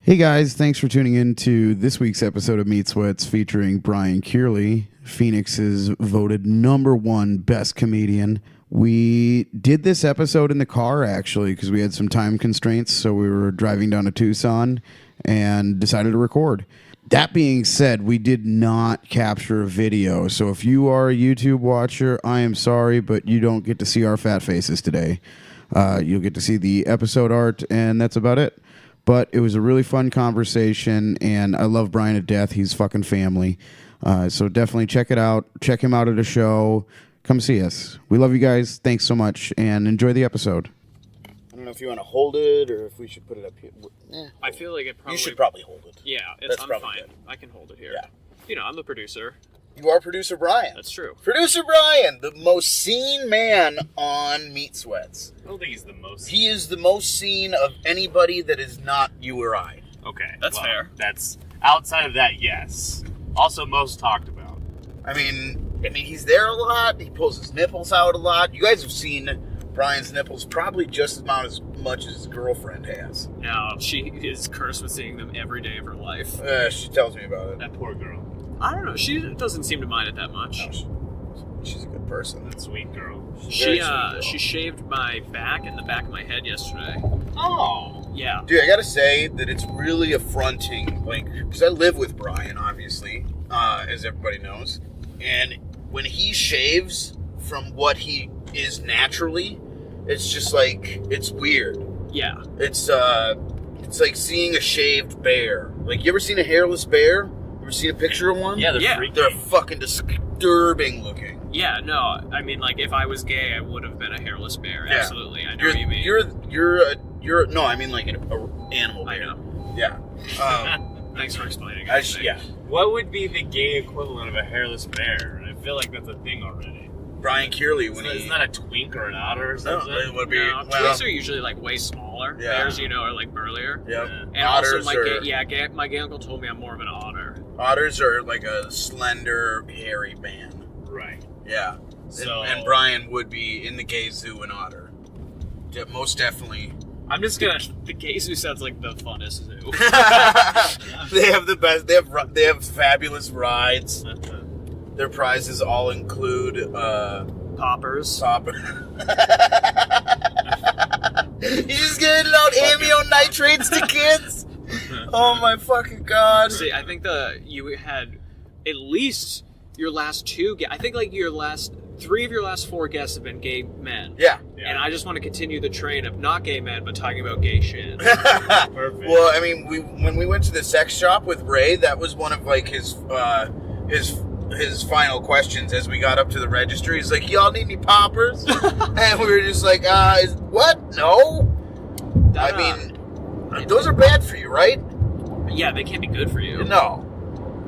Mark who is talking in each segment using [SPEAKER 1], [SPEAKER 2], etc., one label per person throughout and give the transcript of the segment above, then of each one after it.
[SPEAKER 1] Hey guys, thanks for tuning in to this week's episode of Meat Sweats featuring Brian Kearley, Phoenix's voted #1 best comedian. We did this episode in the car actually because we had some time constraints, so we were driving down to Tucson and decided to record. That being said, we did not capture a video, so if you are a YouTube watcher, I am sorry, but you don't get to see our fat faces today. You'll get to see the episode art, and that's about it. But it was a really fun conversation, and I love Brian to death. He's fucking family. So definitely check it out. Check him out at a show. Come see us. We love you guys. Thanks so much, and enjoy the episode.
[SPEAKER 2] I don't know if you want to hold it or if we should put it up here.
[SPEAKER 3] I feel like it probably...
[SPEAKER 2] You should probably hold it.
[SPEAKER 3] Yeah,
[SPEAKER 2] That's
[SPEAKER 3] I'm
[SPEAKER 2] probably
[SPEAKER 3] fine.
[SPEAKER 2] good.
[SPEAKER 3] I can hold it here.
[SPEAKER 2] Yeah.
[SPEAKER 3] You know, I'm the producer.
[SPEAKER 2] You are Producer Brian.
[SPEAKER 3] That's true.
[SPEAKER 2] Producer Brian, the most seen man on Meat Sweats.
[SPEAKER 4] I don't think he's the most.
[SPEAKER 2] He is the most seen of anybody that is not you or I.
[SPEAKER 4] Okay.
[SPEAKER 3] That's fair.
[SPEAKER 4] That's outside of that, yes. Also most talked about.
[SPEAKER 2] I mean, he's there a lot. He pulls his nipples out a lot. You guys have seen Brian's nipples probably just about as much as his girlfriend has.
[SPEAKER 3] No, she is cursed with seeing them every day of her life.
[SPEAKER 2] She tells me about it.
[SPEAKER 4] That poor girl.
[SPEAKER 3] I don't know. She doesn't seem to mind it that much.
[SPEAKER 2] No, she's a good person.
[SPEAKER 4] That sweet girl.
[SPEAKER 3] She shaved my back and the back of my head yesterday.
[SPEAKER 4] Oh.
[SPEAKER 3] Yeah.
[SPEAKER 2] Dude, I gotta say that it's really affronting, like, because I live with Brian, obviously, as everybody knows, and when he shaves from what he is naturally, it's just like, it's weird.
[SPEAKER 3] Yeah.
[SPEAKER 2] It's like seeing a shaved bear. Like, you ever seen a hairless bear? Ever seen a picture of one?
[SPEAKER 4] Yeah, they're
[SPEAKER 3] Yeah.
[SPEAKER 4] freaky.
[SPEAKER 2] They're fucking disturbing looking.
[SPEAKER 3] Yeah, no, I mean, like, if I was gay, I would have been a hairless bear.
[SPEAKER 2] Yeah.
[SPEAKER 3] Absolutely, I know what you mean.
[SPEAKER 2] You're no, I mean like an animal bear.
[SPEAKER 3] I know.
[SPEAKER 2] Yeah.
[SPEAKER 3] Thanks for explaining.
[SPEAKER 2] Yeah.
[SPEAKER 4] What would be the gay equivalent of a hairless bear? I feel like that's a thing already.
[SPEAKER 2] Brian Kearley, when
[SPEAKER 4] Isn't that a twink or an otter or
[SPEAKER 2] No,
[SPEAKER 4] something?
[SPEAKER 2] it would be.
[SPEAKER 3] No,
[SPEAKER 2] well,
[SPEAKER 3] twinks are usually, like, way smaller.
[SPEAKER 2] Yeah.
[SPEAKER 3] Bears, you know, are, like, burlier.
[SPEAKER 2] yeah.
[SPEAKER 3] And
[SPEAKER 2] Otters
[SPEAKER 3] also,
[SPEAKER 2] are.
[SPEAKER 3] my gay uncle told me I'm more of an otter.
[SPEAKER 2] Otters are like a slender, hairy man.
[SPEAKER 4] Right.
[SPEAKER 2] Yeah.
[SPEAKER 4] So-
[SPEAKER 2] And Brian would be in the gay zoo an otter. Most definitely.
[SPEAKER 3] I'm just gonna. The gay zoo sounds like the funnest zoo.
[SPEAKER 2] They have the best. They have fabulous rides. Their prizes all include
[SPEAKER 3] Poppers.
[SPEAKER 2] He's getting out ammo nitrates to kids. Oh my fucking god!
[SPEAKER 3] See, I think you had at least your last two. I think like your last 3 of your last 4 guests have been gay men.
[SPEAKER 2] Yeah.
[SPEAKER 3] And I just want to continue the train of not gay men, but talking about gay shit.
[SPEAKER 4] Perfect.
[SPEAKER 2] Well, I mean, when we went to the sex shop with Ray, that was one of like his final questions as we got up to the register. He's like, "Y'all need any poppers?" And we were just like, "What? No." I mean, those are bad for you, right?
[SPEAKER 3] Yeah, they can't be good for you.
[SPEAKER 2] No.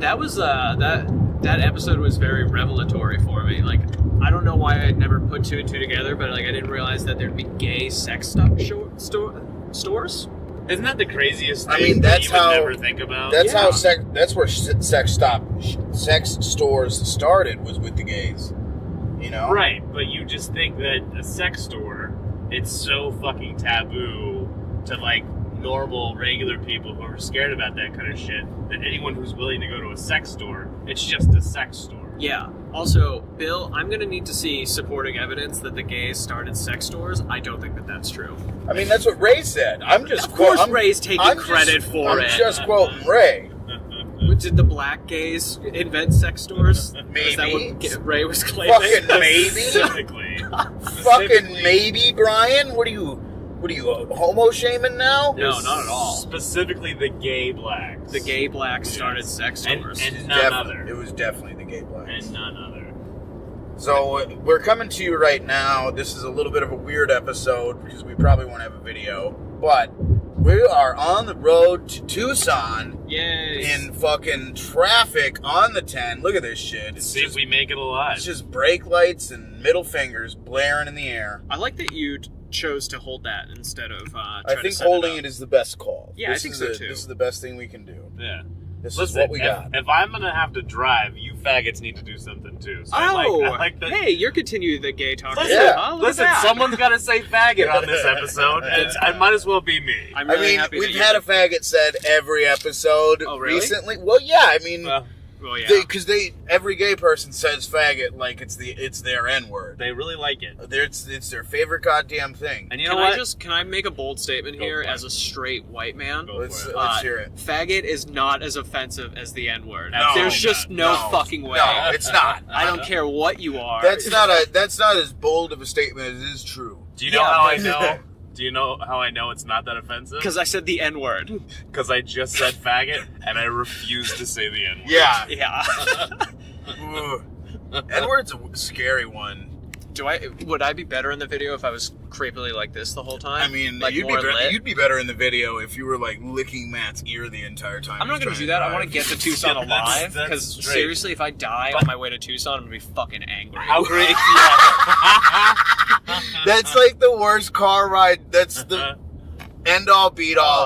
[SPEAKER 3] That was that episode was very revelatory for me. Like, I don't know why I'd never put 2 and 2 together, but like I didn't realize that there's be gay sex stuff stores.
[SPEAKER 4] Isn't that the craziest thing?
[SPEAKER 2] I mean, that's
[SPEAKER 4] you would
[SPEAKER 2] how-
[SPEAKER 4] never think about.
[SPEAKER 2] That's
[SPEAKER 3] Yeah.
[SPEAKER 2] how that's where sex stores started, was with the gays. You know?
[SPEAKER 4] Right, but you just think that a sex store, it's so fucking taboo to like normal, regular people who are scared about that kind of shit, that anyone who's willing to go to a sex store, it's just a sex store.
[SPEAKER 3] Yeah. Also, Bill, I'm gonna need to see supporting evidence that the gays started sex stores. I don't think that that's true.
[SPEAKER 2] I mean, that's what Ray said. I'm just
[SPEAKER 3] Of course,
[SPEAKER 2] I'm-
[SPEAKER 3] Ray's taking
[SPEAKER 2] I'm
[SPEAKER 3] credit
[SPEAKER 2] just-
[SPEAKER 3] for
[SPEAKER 2] I'm
[SPEAKER 3] it.
[SPEAKER 2] just quoting Ray.
[SPEAKER 3] Did the black gays invent sex stores?
[SPEAKER 2] Maybe.
[SPEAKER 3] Is that what Ray was claiming?
[SPEAKER 2] Fucking maybe.
[SPEAKER 4] Specifically.
[SPEAKER 2] Fucking maybe, Brian. What are you homo shaming now?
[SPEAKER 3] No, not at all.
[SPEAKER 4] Specifically the gay blacks.
[SPEAKER 3] The gay blacks started sex stores.
[SPEAKER 4] And none other.
[SPEAKER 2] It was definitely the gay blacks.
[SPEAKER 4] And none other.
[SPEAKER 2] So we're coming to you right now. This is a little bit of a weird episode because we probably won't have a video, but we are on the road to Tucson
[SPEAKER 3] Yay!
[SPEAKER 2] in fucking traffic on the 10. Look at this shit.
[SPEAKER 4] See if we make it alive.
[SPEAKER 2] It's just brake lights and middle fingers blaring in the air.
[SPEAKER 3] I like that you chose to hold that instead of.
[SPEAKER 2] I think holding it is the best call.
[SPEAKER 3] Yeah, I think so too.
[SPEAKER 2] This is the best thing we can do.
[SPEAKER 4] Yeah.
[SPEAKER 2] This
[SPEAKER 4] Listen,
[SPEAKER 2] is what we got.
[SPEAKER 4] If I'm gonna have to drive, you faggots need to do something too. So
[SPEAKER 3] Oh,
[SPEAKER 4] I like that.
[SPEAKER 3] hey, you're continuing the gay talk.
[SPEAKER 4] Listen,
[SPEAKER 3] Huh? Look at
[SPEAKER 4] listen,
[SPEAKER 3] that.
[SPEAKER 4] someone's got to say faggot on this episode. It might as well be me.
[SPEAKER 3] I'm
[SPEAKER 2] I
[SPEAKER 3] really
[SPEAKER 2] mean,
[SPEAKER 3] happy
[SPEAKER 2] we've
[SPEAKER 3] that
[SPEAKER 2] had a faggot said every episode
[SPEAKER 3] Oh, really?
[SPEAKER 2] recently. Well, yeah, I mean,
[SPEAKER 3] Well, yeah.
[SPEAKER 2] because every gay person says faggot like it's their N-word.
[SPEAKER 4] They really like it.
[SPEAKER 2] It's their favorite goddamn thing.
[SPEAKER 4] And you know
[SPEAKER 3] Can
[SPEAKER 4] what?
[SPEAKER 3] Can I make a bold statement
[SPEAKER 4] Go
[SPEAKER 3] here
[SPEAKER 4] for it.
[SPEAKER 3] as a straight white man?
[SPEAKER 4] Go
[SPEAKER 2] Let's
[SPEAKER 4] for it.
[SPEAKER 2] let's hear it.
[SPEAKER 3] Faggot is not as offensive as the N-word.
[SPEAKER 2] No,
[SPEAKER 3] There's just no fucking way.
[SPEAKER 2] No, it's not.
[SPEAKER 3] I don't care what you are.
[SPEAKER 2] That's not as bold of a statement as it is true.
[SPEAKER 4] Do you know
[SPEAKER 3] Yeah,
[SPEAKER 4] how I
[SPEAKER 3] but-
[SPEAKER 4] know? Do you know how I know it's not that offensive?
[SPEAKER 3] Because I said the N-word.
[SPEAKER 4] Because I just said faggot and I refuse to say the N-word.
[SPEAKER 2] Yeah.
[SPEAKER 3] Yeah.
[SPEAKER 2] Ooh. N-word's a scary one.
[SPEAKER 3] Would I be better in the video if I was creepily like this the whole time?
[SPEAKER 2] I mean,
[SPEAKER 3] like
[SPEAKER 2] you'd
[SPEAKER 3] more lit?
[SPEAKER 2] be better in the video if you were like licking Matt's ear the entire time.
[SPEAKER 3] I'm not going to do that. I want to get to Tucson
[SPEAKER 4] Yeah,
[SPEAKER 3] alive.
[SPEAKER 4] that's
[SPEAKER 3] Because
[SPEAKER 4] straight.
[SPEAKER 3] seriously, if I die on my way to Tucson, I'm going to be fucking angry.
[SPEAKER 4] How great?
[SPEAKER 2] That's like the worst car ride. That's the end all beat all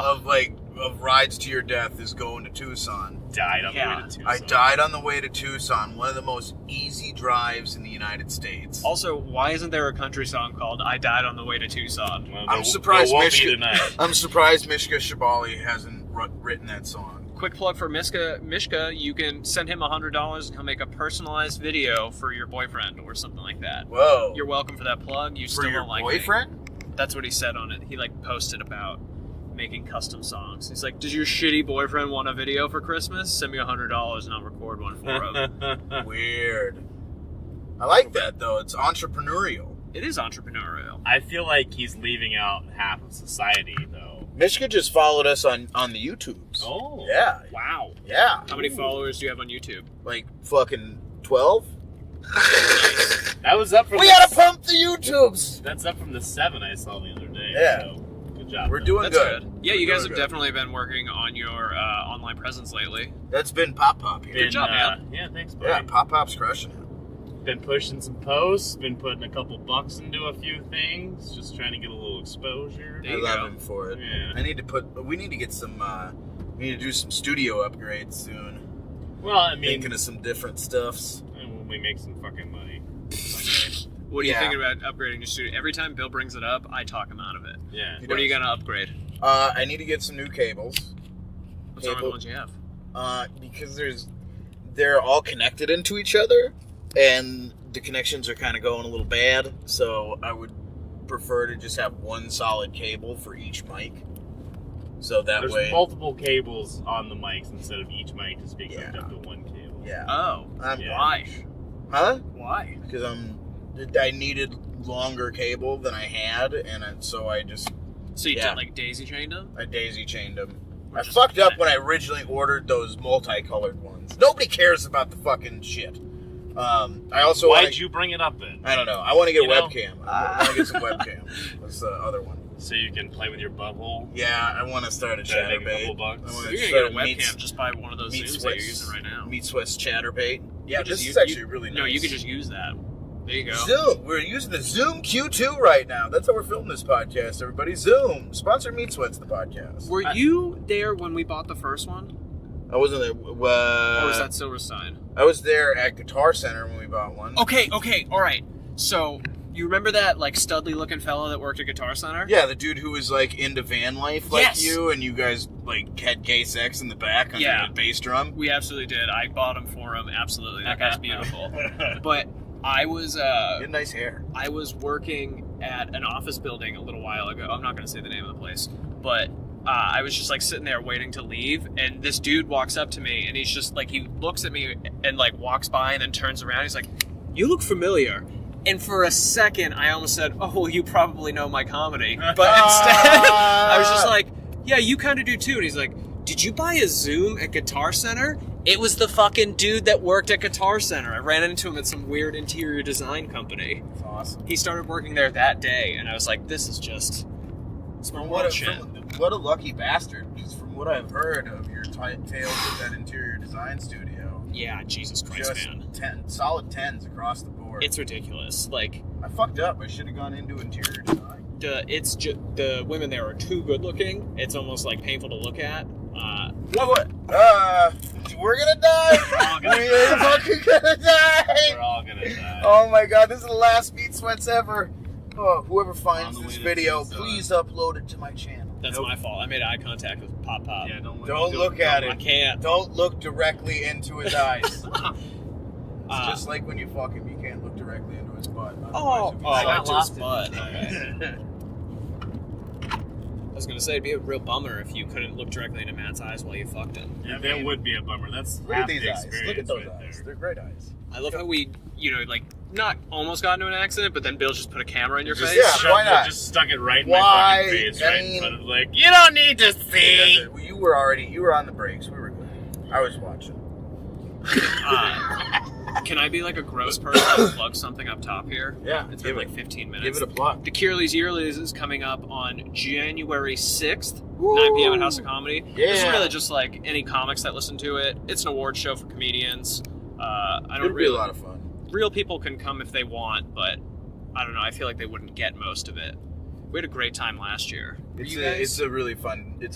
[SPEAKER 2] of rides to your death is going to Tucson.
[SPEAKER 4] Died on the
[SPEAKER 3] Yeah.
[SPEAKER 4] way to Tucson.
[SPEAKER 2] I died on the way to Tucson, one of the most easy drives in the United States.
[SPEAKER 3] Also, why isn't there a country song called "I Died on the Way to Tucson"?
[SPEAKER 4] Well,
[SPEAKER 2] I'm surprised
[SPEAKER 4] there won't be
[SPEAKER 2] Michigan.
[SPEAKER 4] tonight.
[SPEAKER 2] I'm surprised Mishka Shabali hasn't written that song.
[SPEAKER 3] Quick plug for Mishka, you can send him $100 and he'll make a personalized video for your boyfriend or something like that.
[SPEAKER 2] Whoa!
[SPEAKER 3] You're welcome for that plug. You
[SPEAKER 2] For
[SPEAKER 3] still
[SPEAKER 2] your
[SPEAKER 3] don't like
[SPEAKER 2] boyfriend?
[SPEAKER 3] me. That's what he said on it. He posted about making custom songs. He's like, "Does your shitty boyfriend want a video for Christmas? Send me $100 and I'll record one for him."
[SPEAKER 2] Weird. I like that though. It's entrepreneurial.
[SPEAKER 3] It is entrepreneurial.
[SPEAKER 4] I feel like he's leaving out half of society, though.
[SPEAKER 2] Mishka just followed us on the YouTubes.
[SPEAKER 4] Oh.
[SPEAKER 2] Yeah.
[SPEAKER 3] Wow.
[SPEAKER 2] Yeah.
[SPEAKER 3] How many followers do you have on YouTube?
[SPEAKER 2] Like fucking 12?
[SPEAKER 4] That was up from
[SPEAKER 2] We
[SPEAKER 4] the
[SPEAKER 2] gotta pump the YouTubes!
[SPEAKER 4] That's up from the 7 I saw the other day.
[SPEAKER 2] Yeah.
[SPEAKER 4] So, good job.
[SPEAKER 2] We're
[SPEAKER 4] man.
[SPEAKER 2] doing
[SPEAKER 3] That's
[SPEAKER 2] good.
[SPEAKER 3] good. Yeah, you
[SPEAKER 2] We're
[SPEAKER 3] guys
[SPEAKER 2] doing
[SPEAKER 3] have
[SPEAKER 2] good.
[SPEAKER 3] definitely been working on your online presence lately.
[SPEAKER 2] That's been Pop here.
[SPEAKER 3] Good job, man.
[SPEAKER 4] Yeah, thanks, buddy.
[SPEAKER 2] Yeah, Pop's crushing it.
[SPEAKER 4] Been pushing some posts, been putting a couple bucks into a few things, just trying to get a little exposure.
[SPEAKER 3] There
[SPEAKER 2] I
[SPEAKER 3] you
[SPEAKER 2] love
[SPEAKER 3] go.
[SPEAKER 2] him for it.
[SPEAKER 4] Yeah.
[SPEAKER 2] We need to get some, we need to do some studio upgrades soon.
[SPEAKER 4] Well, I mean,
[SPEAKER 2] Thinking of some different stuffs.
[SPEAKER 4] when we make some fucking money.
[SPEAKER 3] What are you
[SPEAKER 2] Yeah.
[SPEAKER 3] thinking about upgrading your studio? Every time Bill brings it up, I talk him out of it.
[SPEAKER 4] Yeah.
[SPEAKER 2] He
[SPEAKER 3] What are you
[SPEAKER 2] does.
[SPEAKER 3] going to upgrade?
[SPEAKER 2] I need to get some new cables.
[SPEAKER 3] What's wrong with the ones you have?
[SPEAKER 2] Because they're all connected into each other, and the connections are kind of going a little bad. So I would prefer to just have one solid cable for each mic. So that
[SPEAKER 4] There's
[SPEAKER 2] way,
[SPEAKER 4] multiple cables on the mics instead of each mic just being hooked
[SPEAKER 2] Yeah.
[SPEAKER 4] up to one cable.
[SPEAKER 2] yeah,
[SPEAKER 3] Oh.
[SPEAKER 4] Yeah.
[SPEAKER 3] Why?
[SPEAKER 2] huh?
[SPEAKER 3] Why?
[SPEAKER 2] Because I needed longer cable than I had, so I just
[SPEAKER 3] So you
[SPEAKER 2] Yeah.
[SPEAKER 3] did daisy chained them?
[SPEAKER 2] I daisy chained them.
[SPEAKER 3] Or
[SPEAKER 2] I
[SPEAKER 3] just
[SPEAKER 2] fucked up
[SPEAKER 3] connect?
[SPEAKER 2] when I originally ordered those multicolored ones. Nobody cares about the fucking shit. I also
[SPEAKER 4] Why'd you bring it up then?
[SPEAKER 2] I don't know. I want to get a
[SPEAKER 4] You know?
[SPEAKER 2] webcam. I want to get some webcam. That's the other one.
[SPEAKER 4] So you can play with your butthole?
[SPEAKER 2] Yeah, I want to start a
[SPEAKER 4] Try to make a
[SPEAKER 2] chatterbait.
[SPEAKER 4] couple bucks.
[SPEAKER 2] I wanna
[SPEAKER 3] You're
[SPEAKER 2] start
[SPEAKER 3] going to
[SPEAKER 2] a
[SPEAKER 3] get a
[SPEAKER 2] meat-
[SPEAKER 3] webcam, just buy one of those
[SPEAKER 2] meat
[SPEAKER 3] Zooms that
[SPEAKER 2] sweats-
[SPEAKER 3] you're using right now.
[SPEAKER 2] Meat Sweats chatterbait. Yeah,
[SPEAKER 3] You
[SPEAKER 2] this
[SPEAKER 3] just
[SPEAKER 2] is
[SPEAKER 3] u-
[SPEAKER 2] actually
[SPEAKER 3] you-
[SPEAKER 2] really nice.
[SPEAKER 3] No, you could just use that. There you go.
[SPEAKER 2] Zoom. We're using the Zoom Q2 right now. That's how we're filming this podcast, everybody. Zoom. Sponsor Meat Sweats, the podcast.
[SPEAKER 3] Were you there when we bought the first one?
[SPEAKER 2] I wasn't there.
[SPEAKER 3] Or was that Silverstein?
[SPEAKER 2] I was there at Guitar Center when we bought one.
[SPEAKER 3] Okay, all right. So, you remember that, studly looking fella that worked at Guitar Center?
[SPEAKER 2] Yeah, the dude who was into van life like
[SPEAKER 3] Yes.
[SPEAKER 2] you, and you guys had gay sex in the back under
[SPEAKER 3] Yeah.
[SPEAKER 2] the bass drum.
[SPEAKER 3] We absolutely did. I bought him for him. Absolutely. That guy's beautiful. But I was,
[SPEAKER 2] You had nice hair.
[SPEAKER 3] I was working at an office building a little while ago. I'm not going to say the name of the place, but I was just sitting there waiting to leave, and this dude walks up to me, and he's just he looks at me and walks by and then turns around. He's like, "You look familiar." And for a second, I almost said, "Oh, well, you probably know my comedy," but instead, I was just like, "Yeah, you kind of do too." And he's like, "Did you buy a Zoom at Guitar Center?" It was the fucking dude that worked at Guitar Center. I ran into him at some weird interior design company.
[SPEAKER 2] That's awesome.
[SPEAKER 3] He started working there that day, and I was like, this is just
[SPEAKER 2] From
[SPEAKER 3] bullshit.
[SPEAKER 2] what a lucky bastard, because from what I've heard of your tales at that interior design studio,
[SPEAKER 3] Yeah, Jesus Christ,
[SPEAKER 2] just
[SPEAKER 3] man.
[SPEAKER 2] solid 10s across the board.
[SPEAKER 3] It's ridiculous.
[SPEAKER 2] I fucked up. I should have gone into interior design.
[SPEAKER 3] The women there are too good looking. It's almost painful to look at. What?
[SPEAKER 2] We're gonna die. We're fucking gonna die.
[SPEAKER 4] We're all gonna die.
[SPEAKER 2] Oh my god, this is the last Meat Sweats ever. Oh, whoever finds
[SPEAKER 4] On the
[SPEAKER 2] this
[SPEAKER 4] way to
[SPEAKER 2] video,
[SPEAKER 4] Tucson.
[SPEAKER 2] please upload it to my channel.
[SPEAKER 3] That's my fault. I made eye contact with Pop.
[SPEAKER 4] Yeah,
[SPEAKER 2] Don't look at
[SPEAKER 3] I
[SPEAKER 2] it.
[SPEAKER 3] can't.
[SPEAKER 2] Don't look directly into his eyes. It's
[SPEAKER 3] Uh,
[SPEAKER 2] just like when you fuck him, you can't look directly into his butt.
[SPEAKER 3] Oh,
[SPEAKER 4] I got
[SPEAKER 3] into his
[SPEAKER 4] lost in
[SPEAKER 3] butt.
[SPEAKER 4] it.
[SPEAKER 3] Okay. I was gonna say it'd be a real bummer if you couldn't look directly into Matt's eyes while you fucked him.
[SPEAKER 4] Yeah, that would be a bummer. That's
[SPEAKER 2] Look at
[SPEAKER 4] half
[SPEAKER 2] these
[SPEAKER 4] the
[SPEAKER 2] eyes.
[SPEAKER 4] experience.
[SPEAKER 2] Look at those
[SPEAKER 4] right
[SPEAKER 2] eyes.
[SPEAKER 4] there.
[SPEAKER 2] They're great eyes.
[SPEAKER 3] I love how we, like, not almost got into an accident, but then Bill just put a camera in your face.
[SPEAKER 2] Yeah, why not?
[SPEAKER 4] Just stuck it right in
[SPEAKER 2] Why?
[SPEAKER 4] my fucking face,
[SPEAKER 2] I
[SPEAKER 4] right
[SPEAKER 2] mean-
[SPEAKER 4] in front of like, you don't need to see.
[SPEAKER 2] You were on the brakes. We were good. I was watching.
[SPEAKER 3] Can I be like a gross person and plug something up top here?
[SPEAKER 2] Yeah,
[SPEAKER 3] It's been like 15 minutes.
[SPEAKER 2] Give it a plug.
[SPEAKER 3] The Kearley's Yearlies is coming up on January 6th,
[SPEAKER 2] Woo!
[SPEAKER 3] 9 p.m. at House of Comedy. This is
[SPEAKER 2] Yeah.
[SPEAKER 3] really just like any comics that listen to it. It's an award show for comedians. I don't
[SPEAKER 2] It'll be
[SPEAKER 3] really.
[SPEAKER 2] a lot of fun.
[SPEAKER 3] Real people can come if they want, but I don't know. I feel like they wouldn't get most of it. We had a great time last year. Were you guys?
[SPEAKER 2] It's a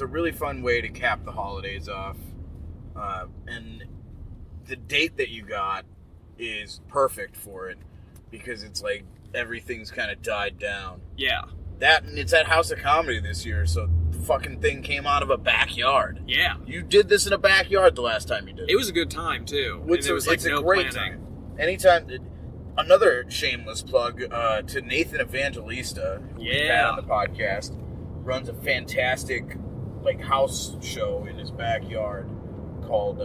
[SPEAKER 2] really fun way to cap the holidays off, and the date that you got is perfect for it because it's like everything's kind of died down.
[SPEAKER 3] Yeah.
[SPEAKER 2] That and it's at House of Comedy this year, so the fucking thing came out of a backyard.
[SPEAKER 3] Yeah.
[SPEAKER 2] You did this in a backyard the last time you did
[SPEAKER 3] It was a good time too.
[SPEAKER 2] It's
[SPEAKER 3] And there was like
[SPEAKER 2] it's a
[SPEAKER 3] no
[SPEAKER 2] great
[SPEAKER 3] planning.
[SPEAKER 2] time. Anytime. Another shameless plug to Nathan Evangelista, who we've had
[SPEAKER 3] Yeah.
[SPEAKER 2] on the podcast, runs a fantastic like house show in his backyard called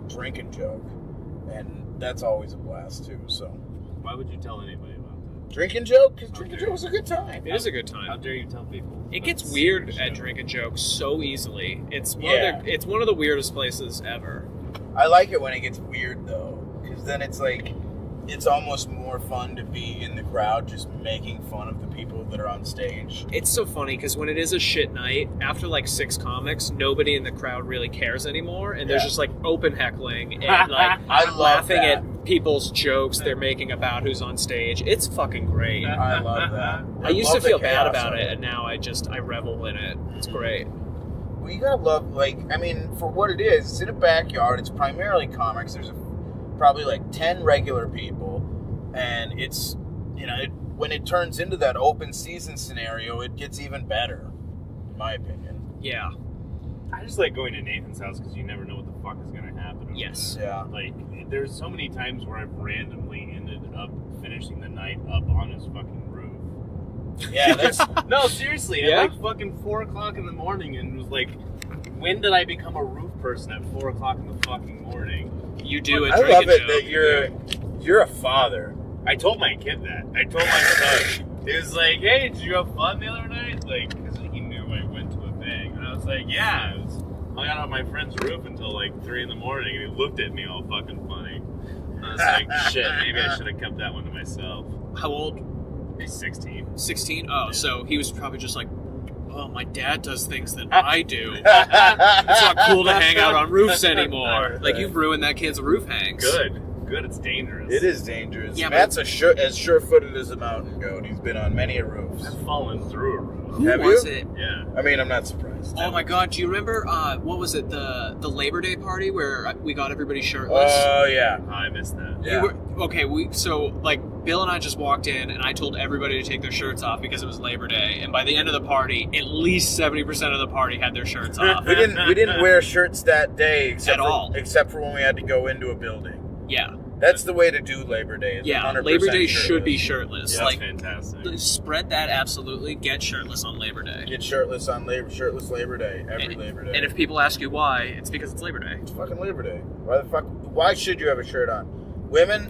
[SPEAKER 2] Drink and Joke, and that's always a blast too. So
[SPEAKER 4] Why would you tell anybody about that?
[SPEAKER 2] Drink and Joke, because Drink and Joke was a good time.
[SPEAKER 3] It is a good
[SPEAKER 4] How
[SPEAKER 3] time.
[SPEAKER 4] dare you tell people?
[SPEAKER 3] It
[SPEAKER 4] about
[SPEAKER 3] gets
[SPEAKER 4] the
[SPEAKER 3] weird
[SPEAKER 4] show?
[SPEAKER 3] at Drink and Joke so easily. It's
[SPEAKER 2] Yeah.
[SPEAKER 3] it's one of the weirdest places ever.
[SPEAKER 2] I like it when it gets weird though, because then it's like it's almost more fun to be in the crowd just making fun of the people that are on stage.
[SPEAKER 3] It's so funny because when it is a shit night, after like 6 comics, nobody in the crowd really cares anymore, and there's
[SPEAKER 2] Yeah.
[SPEAKER 3] just like open heckling and like
[SPEAKER 2] I love
[SPEAKER 3] laughing
[SPEAKER 2] that.
[SPEAKER 3] at people's jokes they're making about who's on stage. It's fucking great.
[SPEAKER 2] I love that.
[SPEAKER 3] I used to
[SPEAKER 2] love the
[SPEAKER 3] feel bad
[SPEAKER 2] chaos
[SPEAKER 3] about
[SPEAKER 2] of
[SPEAKER 3] it, and now I revel in it. It's great.
[SPEAKER 2] Well, you gotta love, for what it is, it's in a backyard. It's primarily comics. There's probably like 10 regular people, and it's, when it turns into that open season scenario, it gets even better, in my opinion.
[SPEAKER 3] Yeah.
[SPEAKER 4] I just like going to Nathan's house because you never know what the fuck is going to happen. over
[SPEAKER 3] Yes.
[SPEAKER 4] there.
[SPEAKER 2] Yeah.
[SPEAKER 4] Like, there's so many times where I've randomly ended up finishing the night up on his fucking roof.
[SPEAKER 2] Yeah, that's
[SPEAKER 4] No, seriously.
[SPEAKER 3] Yeah?
[SPEAKER 4] At like fucking 4 o'clock in the morning, and was like, when did I become a roof person at 4 o'clock in the fucking morning?
[SPEAKER 3] You do it.
[SPEAKER 2] I
[SPEAKER 3] Drink
[SPEAKER 2] love
[SPEAKER 3] and
[SPEAKER 2] it
[SPEAKER 3] Joke.
[SPEAKER 2] that you're a father.
[SPEAKER 4] I told my kid that. I told my son. He was like, hey, did you have fun the other night? Like, because he knew I went to a thing. And I was like, yeah. I got on my friend's roof until like 3 in the morning, and he looked at me all fucking funny. And I was like, shit, maybe I should have kept that one to myself.
[SPEAKER 3] How old?
[SPEAKER 4] He's 16.
[SPEAKER 3] 16? Oh, so he was probably just like, oh, my dad does things that I do. It's not cool to hang out on roofs anymore. Like, you've ruined that kid's roof hangs.
[SPEAKER 4] Good. It's dangerous.
[SPEAKER 2] It is dangerous.
[SPEAKER 3] Yeah,
[SPEAKER 2] Matt's as sure-footed as a mountain goat. He's been on many a roofs.
[SPEAKER 4] I've fallen through a roof.
[SPEAKER 3] Who
[SPEAKER 2] Have
[SPEAKER 3] was
[SPEAKER 2] you?
[SPEAKER 3] it?
[SPEAKER 4] Yeah.
[SPEAKER 2] I mean, I'm not surprised.
[SPEAKER 3] Oh my god, do you remember, what was it, the Labor Day party where we got everybody shirtless?
[SPEAKER 2] Oh, yeah.
[SPEAKER 4] Oh, I missed that.
[SPEAKER 2] Yeah.
[SPEAKER 3] Bill and I just walked in and I told everybody to take their shirts off because it was Labor Day, and by the end of the party, at least 70% of the party had their shirts off.
[SPEAKER 2] We didn't wear shirts that day
[SPEAKER 3] At all.
[SPEAKER 2] except for when we had to go into a building.
[SPEAKER 3] Yeah.
[SPEAKER 2] That's the way to do Labor Day. Is
[SPEAKER 3] Yeah,
[SPEAKER 2] 100%
[SPEAKER 3] Labor Day
[SPEAKER 2] shirtless.
[SPEAKER 3] should be shirtless.
[SPEAKER 4] Yeah,
[SPEAKER 3] like,
[SPEAKER 4] that's fantastic.
[SPEAKER 3] spread that absolutely. Get shirtless on Labor Day.
[SPEAKER 2] Get shirtless on shirtless Labor Day every Labor Day.
[SPEAKER 3] And if people ask you why, it's because it's Labor Day.
[SPEAKER 2] It's fucking Labor Day. Why should you have a shirt on? Women,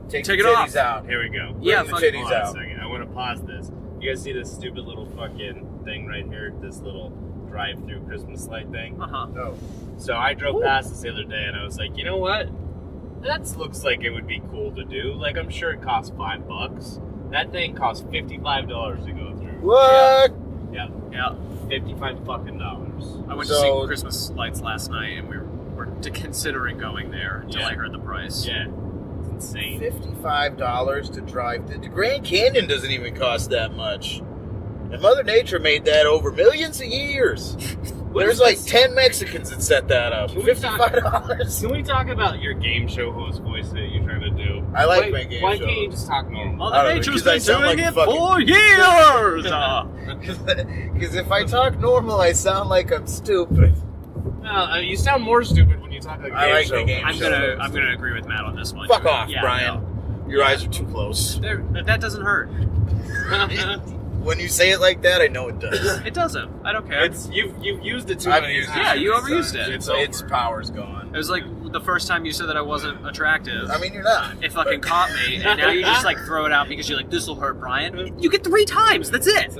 [SPEAKER 2] take
[SPEAKER 3] Take
[SPEAKER 2] the
[SPEAKER 3] it
[SPEAKER 2] titties
[SPEAKER 3] off.
[SPEAKER 2] out.
[SPEAKER 4] Here we go.
[SPEAKER 3] Yeah,
[SPEAKER 2] Bring
[SPEAKER 3] fuck
[SPEAKER 2] the
[SPEAKER 3] it.
[SPEAKER 2] titties
[SPEAKER 4] Hold on a
[SPEAKER 2] out.
[SPEAKER 4] second. I want to pause this. You guys see this stupid little fucking thing right here? This little drive-through Christmas light thing?
[SPEAKER 3] Uh-huh.
[SPEAKER 2] No.
[SPEAKER 4] So I drove past this the other day, and I was like, you know what? That looks like it would be cool to do. Like, I'm sure it costs $5. That thing costs $55 to go through.
[SPEAKER 2] What?
[SPEAKER 4] Yeah.
[SPEAKER 3] Yeah.
[SPEAKER 4] $55 fucking dollars.
[SPEAKER 3] I went to
[SPEAKER 2] So-
[SPEAKER 3] see Christmas lights last night, and we were considering going there until
[SPEAKER 4] Yeah.
[SPEAKER 3] I heard the price.
[SPEAKER 4] Yeah. It's insane.
[SPEAKER 2] $55 to drive. The Grand Canyon doesn't even cost that much. And Mother Nature made that over millions of years. There's like 10 Mexicans that set that up. $55.
[SPEAKER 4] Can we talk about your game show host voice that you're trying to do?
[SPEAKER 2] I like my game
[SPEAKER 4] Why
[SPEAKER 2] show.
[SPEAKER 4] can't you just talk normal?
[SPEAKER 3] Mother Nature's been doing it for years!
[SPEAKER 2] Because if I talk normal, I sound like I'm stupid.
[SPEAKER 4] No, you sound more stupid when you talk like a
[SPEAKER 2] I
[SPEAKER 4] game
[SPEAKER 2] like
[SPEAKER 4] show.
[SPEAKER 2] the game
[SPEAKER 3] I'm
[SPEAKER 2] show.
[SPEAKER 3] gonna agree with Matt on this one.
[SPEAKER 2] Fuck off,
[SPEAKER 3] Yeah,
[SPEAKER 2] Brian.
[SPEAKER 3] no.
[SPEAKER 2] Your eyes are too close.
[SPEAKER 3] That doesn't hurt.
[SPEAKER 2] When you say it like that, I know it does.
[SPEAKER 3] It doesn't. I don't care.
[SPEAKER 4] You've used it too
[SPEAKER 2] I've
[SPEAKER 4] many
[SPEAKER 2] used
[SPEAKER 4] times.
[SPEAKER 3] Yeah, you overused it.
[SPEAKER 2] Its power's gone.
[SPEAKER 3] It was like the first time you said that I wasn't attractive.
[SPEAKER 2] I mean, you're not.
[SPEAKER 3] It fucking caught me, and now you just like throw it out because you're like, this'll hurt Brian. You get 3 times. That's it.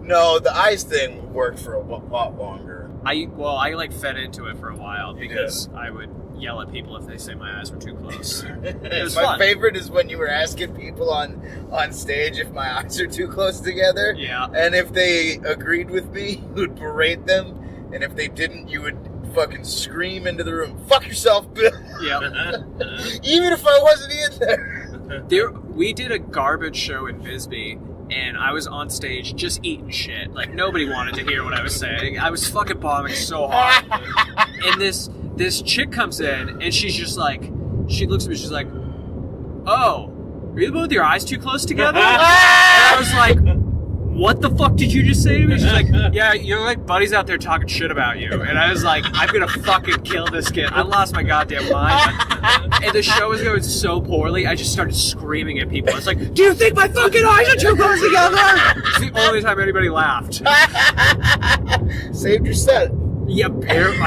[SPEAKER 2] No, the eyes thing worked for a lot longer.
[SPEAKER 3] I like fed into it for a while because I would yell at people if they say my eyes were too close. It was
[SPEAKER 2] My
[SPEAKER 3] fun.
[SPEAKER 2] favorite is when you were asking people on stage if my eyes are too close together.
[SPEAKER 3] Yeah.
[SPEAKER 2] And if they agreed with me, you would berate them. And if they didn't, you would fucking scream into the room, "Fuck yourself, Bill."
[SPEAKER 3] Yeah.
[SPEAKER 2] Even if I wasn't in there.
[SPEAKER 3] We did a garbage show in Bisbee, and I was on stage just eating shit. Like, nobody wanted to hear what I was saying. I was fucking bombing so hard. And this chick comes in, and she's just like, she looks at me, she's like, "Oh, are you the one with your eyes too close together?" And I was like, "What the fuck did you just say to me?" She's like, "Yeah, you're like buddies out there talking shit about you." And I was like, I'm gonna fucking kill this kid. I lost my goddamn mind. And the show was going so poorly, I just started screaming at people. I was like, "Do you think my fucking eyes are too close together?" It's the only time anybody laughed.
[SPEAKER 2] Saved your set.
[SPEAKER 3] Yeah, I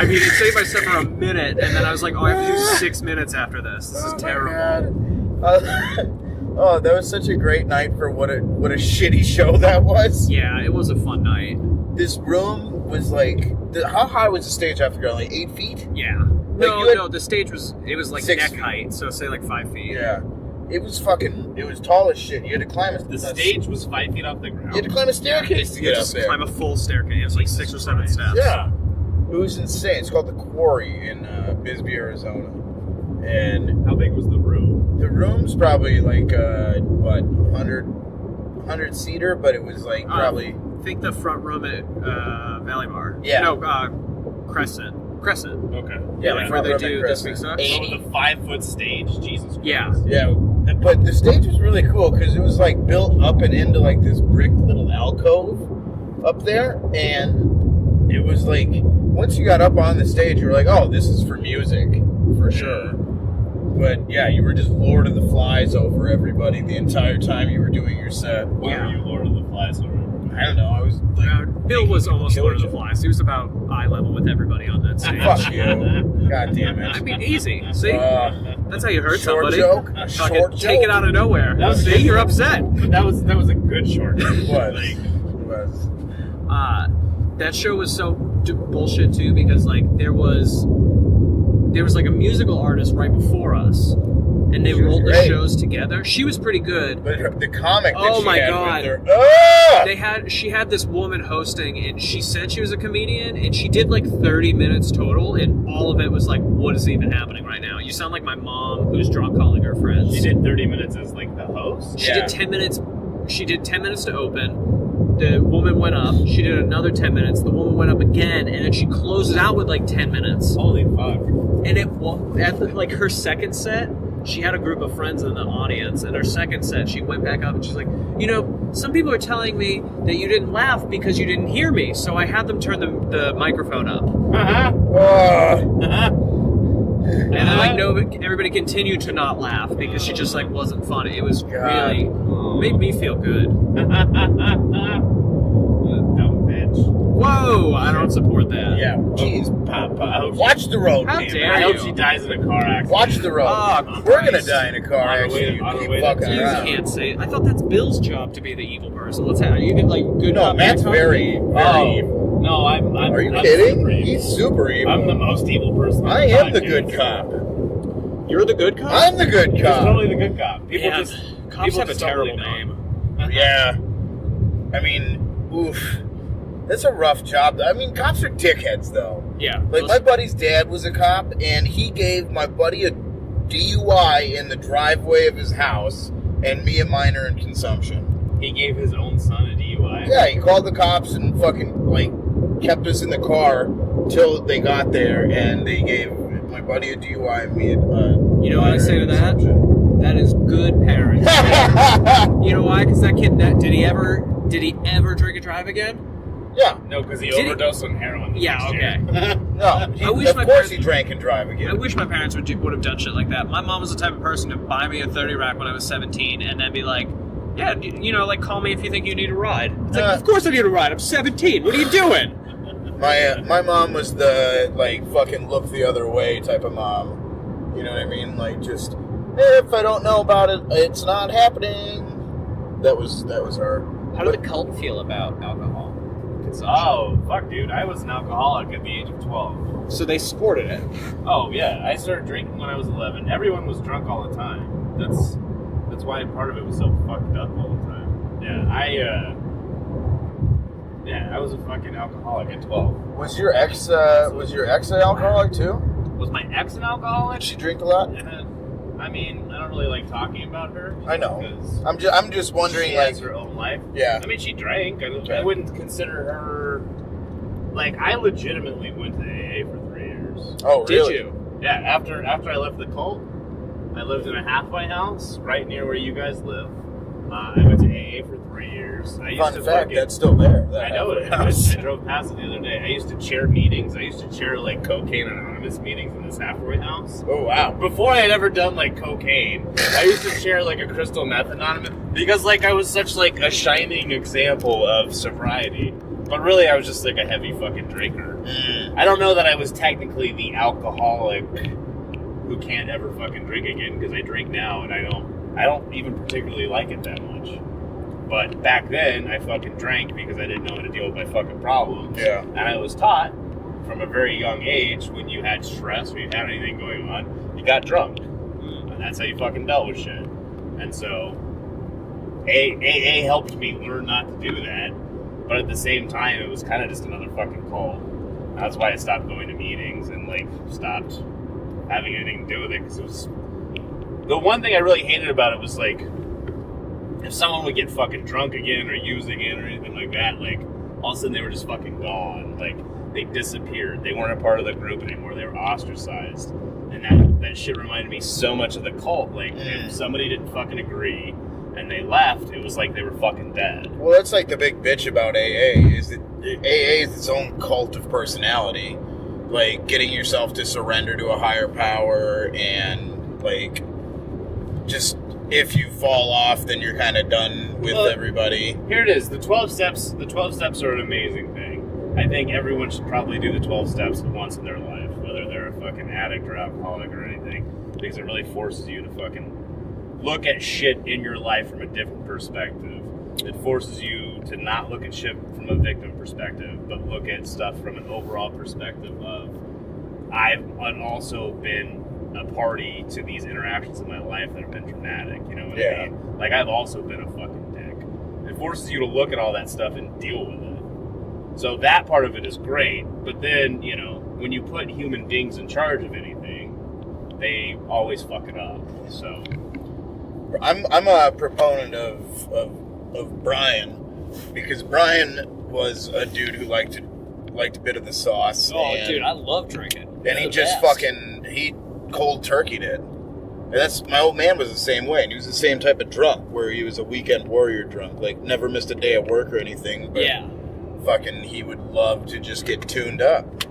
[SPEAKER 3] mean, it saved my set for a minute, and then I was like, "Oh, I have to do 6 minutes after this. This is terrible."
[SPEAKER 2] Oh, that was such a great night for what a shitty show that was.
[SPEAKER 3] Yeah, it was a fun night.
[SPEAKER 2] This room was like, how high was the stage after going? Like 8 feet?
[SPEAKER 3] Yeah.
[SPEAKER 2] Like, you had-
[SPEAKER 3] No, the stage was like
[SPEAKER 2] 6
[SPEAKER 3] neck
[SPEAKER 2] feet.
[SPEAKER 3] height, so say like 5 feet.
[SPEAKER 2] Yeah. It was tall as shit. You had to climb
[SPEAKER 4] The stage was 5 feet off the ground.
[SPEAKER 2] You had to climb a staircase to
[SPEAKER 3] You
[SPEAKER 2] get up
[SPEAKER 3] just
[SPEAKER 2] there.
[SPEAKER 3] climb a full staircase. It was like 6 or 7 steps.
[SPEAKER 2] Yeah. It was insane. It's called the Quarry in Bisbee, Arizona. And
[SPEAKER 4] How big was the room?
[SPEAKER 2] the room's probably like, 100 seater, but it was like probably...
[SPEAKER 3] I think the front room at Valley Bar.
[SPEAKER 2] Yeah.
[SPEAKER 3] No, Crescent.
[SPEAKER 4] Okay.
[SPEAKER 2] Yeah,
[SPEAKER 3] like
[SPEAKER 2] the
[SPEAKER 3] where
[SPEAKER 2] front
[SPEAKER 3] they
[SPEAKER 2] room
[SPEAKER 3] do
[SPEAKER 2] at
[SPEAKER 3] This
[SPEAKER 2] Crescent.
[SPEAKER 3] Week Sucks.
[SPEAKER 4] Oh, the 5-foot stage? Jesus Christ.
[SPEAKER 3] Yeah.
[SPEAKER 2] Yeah, but the stage was really cool because it was like built up and into like this brick little alcove up there, and it was like once you got up on the stage, you were like, "Oh, this is for music, for sure." But yeah, you were just Lord of the Flies over everybody the entire time you were doing your set.
[SPEAKER 4] Why were you Lord of the Flies over everybody?
[SPEAKER 2] I don't know. I was like,
[SPEAKER 3] Bill was almost
[SPEAKER 2] Killer
[SPEAKER 3] Lord of the
[SPEAKER 2] joke.
[SPEAKER 3] Flies. He was about eye level with everybody on that stage.
[SPEAKER 2] Fuck you! God damn it!
[SPEAKER 3] I mean, easy. See? That's how you hurt
[SPEAKER 2] short
[SPEAKER 3] somebody.
[SPEAKER 2] joke. A
[SPEAKER 3] Fucking
[SPEAKER 2] short
[SPEAKER 3] take
[SPEAKER 2] joke.
[SPEAKER 3] it out of nowhere.
[SPEAKER 4] That was-
[SPEAKER 3] See, you're upset.
[SPEAKER 4] But that was a good short.
[SPEAKER 2] It was.
[SPEAKER 4] Like,
[SPEAKER 2] It was.
[SPEAKER 3] That show was so bullshit too because like there was like a musical artist right before us, and they
[SPEAKER 2] She was
[SPEAKER 3] rolled the
[SPEAKER 2] great.
[SPEAKER 3] shows together. She was pretty good.
[SPEAKER 2] But the comic that
[SPEAKER 3] Oh
[SPEAKER 2] she
[SPEAKER 3] my
[SPEAKER 2] had
[SPEAKER 3] God.
[SPEAKER 2] with her,
[SPEAKER 3] She had this woman hosting, and she said she was a comedian, and she did like 30 minutes total, and all of it was like, what is even happening right now? You sound like my mom who's drunk calling her friends.
[SPEAKER 4] she did 30 minutes as like the host.
[SPEAKER 3] She
[SPEAKER 2] Yeah.
[SPEAKER 3] did 10 minutes. She did 10 minutes to open. The woman went up. She did another 10 minutes. The woman went up again, and then she closes out with like 10 minutes.
[SPEAKER 4] Holy fuck.
[SPEAKER 3] And like her second set, she had a group of friends in the audience, and her second set, she went back up and she's like, some people are telling me that you didn't laugh because you didn't hear me, so I had them turn the microphone up. And then like everybody continued to not laugh because she just like wasn't funny. It was really made me feel good.
[SPEAKER 4] Dumb bitch.
[SPEAKER 3] Whoa, I don't support that.
[SPEAKER 2] Yeah. Jeez,
[SPEAKER 4] Papa.
[SPEAKER 2] watch the road,
[SPEAKER 3] How
[SPEAKER 2] man.
[SPEAKER 3] dare
[SPEAKER 4] I hope
[SPEAKER 3] you.
[SPEAKER 4] she dies in a car accident.
[SPEAKER 2] Watch the road.
[SPEAKER 3] Oh,
[SPEAKER 2] We're gonna
[SPEAKER 3] Christ.
[SPEAKER 2] die in a car
[SPEAKER 4] On our way
[SPEAKER 2] accident.
[SPEAKER 4] to-
[SPEAKER 2] You
[SPEAKER 4] on our
[SPEAKER 2] keep
[SPEAKER 4] way to
[SPEAKER 2] fucking
[SPEAKER 3] You
[SPEAKER 2] around.
[SPEAKER 3] can't say it. I thought that's Bill's job to be the evil person. Let's have you get like good.
[SPEAKER 2] No,
[SPEAKER 3] cop,
[SPEAKER 2] Matt's
[SPEAKER 3] bad cop?
[SPEAKER 2] very evil.
[SPEAKER 4] No, I'm
[SPEAKER 2] Are you
[SPEAKER 4] I'm
[SPEAKER 2] kidding?
[SPEAKER 4] super evil.
[SPEAKER 2] He's super evil.
[SPEAKER 4] I'm the most evil person.
[SPEAKER 2] I am the good cop.
[SPEAKER 3] You're the good cop.
[SPEAKER 2] I'm the good
[SPEAKER 4] He's
[SPEAKER 2] cop.
[SPEAKER 4] totally the good cop. People
[SPEAKER 3] Yeah,
[SPEAKER 4] just
[SPEAKER 3] cops
[SPEAKER 4] people
[SPEAKER 3] have a
[SPEAKER 4] just don't
[SPEAKER 3] terrible
[SPEAKER 4] really
[SPEAKER 3] name.
[SPEAKER 4] know.
[SPEAKER 2] Yeah. I mean, oof. That's a rough job. I mean, cops are dickheads, though.
[SPEAKER 3] Yeah.
[SPEAKER 2] Like, my buddy's dad was a cop, and he gave my buddy a DUI in the driveway of his house, and me a minor in consumption.
[SPEAKER 4] He gave his own son a DUI.
[SPEAKER 2] Yeah, he called the cops and fucking, like, kept us in the car till they got there, and they gave my buddy a DUI and me a
[SPEAKER 3] You know what I say to that? That is good parenting. You know why? Because that kid, did he ever drink and drive again?
[SPEAKER 2] Yeah.
[SPEAKER 4] No, because he
[SPEAKER 3] Did he?
[SPEAKER 4] overdosed on heroin. the
[SPEAKER 3] Yeah,
[SPEAKER 4] next
[SPEAKER 3] okay.
[SPEAKER 4] year.
[SPEAKER 2] No, of course he drank and drive again.
[SPEAKER 3] I wish my parents would have done shit like that. My mom was the type of person to buy me a 30 rack when I was 17 and then be like, yeah, you know, like, call me if you think you need a ride. It's like, of course I need a ride. I'm 17. What are you doing?
[SPEAKER 2] My mom was the, like, fucking look the other way type of mom. You know what I mean? Like, just, if I don't know about it, it's not happening. That was her.
[SPEAKER 3] How did the cult feel about alcohol consumption?
[SPEAKER 4] Oh, fuck, dude. I was an alcoholic at the age of 12.
[SPEAKER 3] So they supported it.
[SPEAKER 4] Oh, yeah. I started drinking when I was 11. Everyone was drunk all the time. That's why part of it was so fucked up all the time. Yeah, I was a fucking alcoholic at 12.
[SPEAKER 2] Was your ex an alcoholic too?
[SPEAKER 4] Was my ex an alcoholic?
[SPEAKER 2] Did she drink a lot?
[SPEAKER 4] I mean, I don't really like talking about her.
[SPEAKER 2] I know.
[SPEAKER 4] Because
[SPEAKER 2] I'm just wondering,
[SPEAKER 4] she
[SPEAKER 2] like,
[SPEAKER 4] has her own life.
[SPEAKER 2] Yeah.
[SPEAKER 4] I mean, she drank.
[SPEAKER 2] Okay.
[SPEAKER 4] I wouldn't consider her. Like, I legitimately went to AA for 3 years.
[SPEAKER 2] Oh, really?
[SPEAKER 3] Did you?
[SPEAKER 4] Yeah. After I left the cult, I lived in a halfway house right near where you guys live. I went to AA for 3 years. I used
[SPEAKER 2] Fun
[SPEAKER 4] to
[SPEAKER 2] fact,
[SPEAKER 4] fucking-
[SPEAKER 2] that's still there.
[SPEAKER 4] I know it. I drove past it the other day. I used to chair meetings. I used to chair, like, Cocaine Anonymous meetings in this halfway house.
[SPEAKER 2] Oh, wow.
[SPEAKER 4] Before I had ever done, like, cocaine, I used to chair, like, a crystal meth anonymous because, like, I was such, like, a shining example of sobriety. But really, I was just, like, a heavy fucking drinker. I don't know that I was technically the alcoholic who can't ever fucking drink again because I drink now and I don't even particularly like it that much. But back then, I fucking drank because I didn't know how to deal with my fucking problems.
[SPEAKER 2] Yeah.
[SPEAKER 4] And I was taught from a very young age, when you had stress, when you had anything going on, you got drunk. And that's how you fucking dealt with shit. And so, AA helped me learn not to do that. But at the same time, it was kind of just another fucking cult. That's why I stopped going to meetings and, like, stopped having anything to do with it. Because it was... The one thing I really hated about it was, like, if someone would get fucking drunk again or use again or anything like that, like, all of a sudden they were just fucking gone. Like, they disappeared. They weren't a part of the group anymore. They were ostracized. And that shit reminded me so much of the cult. Like, if somebody didn't fucking agree and they left, it was like they were fucking dead.
[SPEAKER 2] Well, that's like the big bitch about AA, is that AA is its own cult of personality. Like, getting yourself to surrender to a higher power and, like, just... If you fall off, then you're kind of done with everybody.
[SPEAKER 4] Here it is. The 12 steps. The 12 steps are an amazing thing. I think everyone should probably do the 12 steps once in their life, whether they're a fucking addict or alcoholic or anything, because it really forces you to fucking look at shit in your life from a different perspective. It forces you to not look at shit from a victim perspective, but look at stuff from an overall perspective of, I've also been a party to these interactions in my life that have been traumatic, you know what I mean? Like, I've also been a fucking dick. It forces you to look at all that stuff and deal with it. So that part of it is great, but then, you know, when you put human beings in charge of anything, they always fuck it up. So
[SPEAKER 2] I'm a proponent of Brian, because Brian was a dude who liked a bit of the sauce.
[SPEAKER 3] Oh, dude, I love drinking.
[SPEAKER 2] And he just he cold turkeyed it. And that's, my old man was the same way, and he was the same type of drunk, where he was a weekend warrior drunk, like never missed a day at work or anything, but fucking he would love to just get tuned up.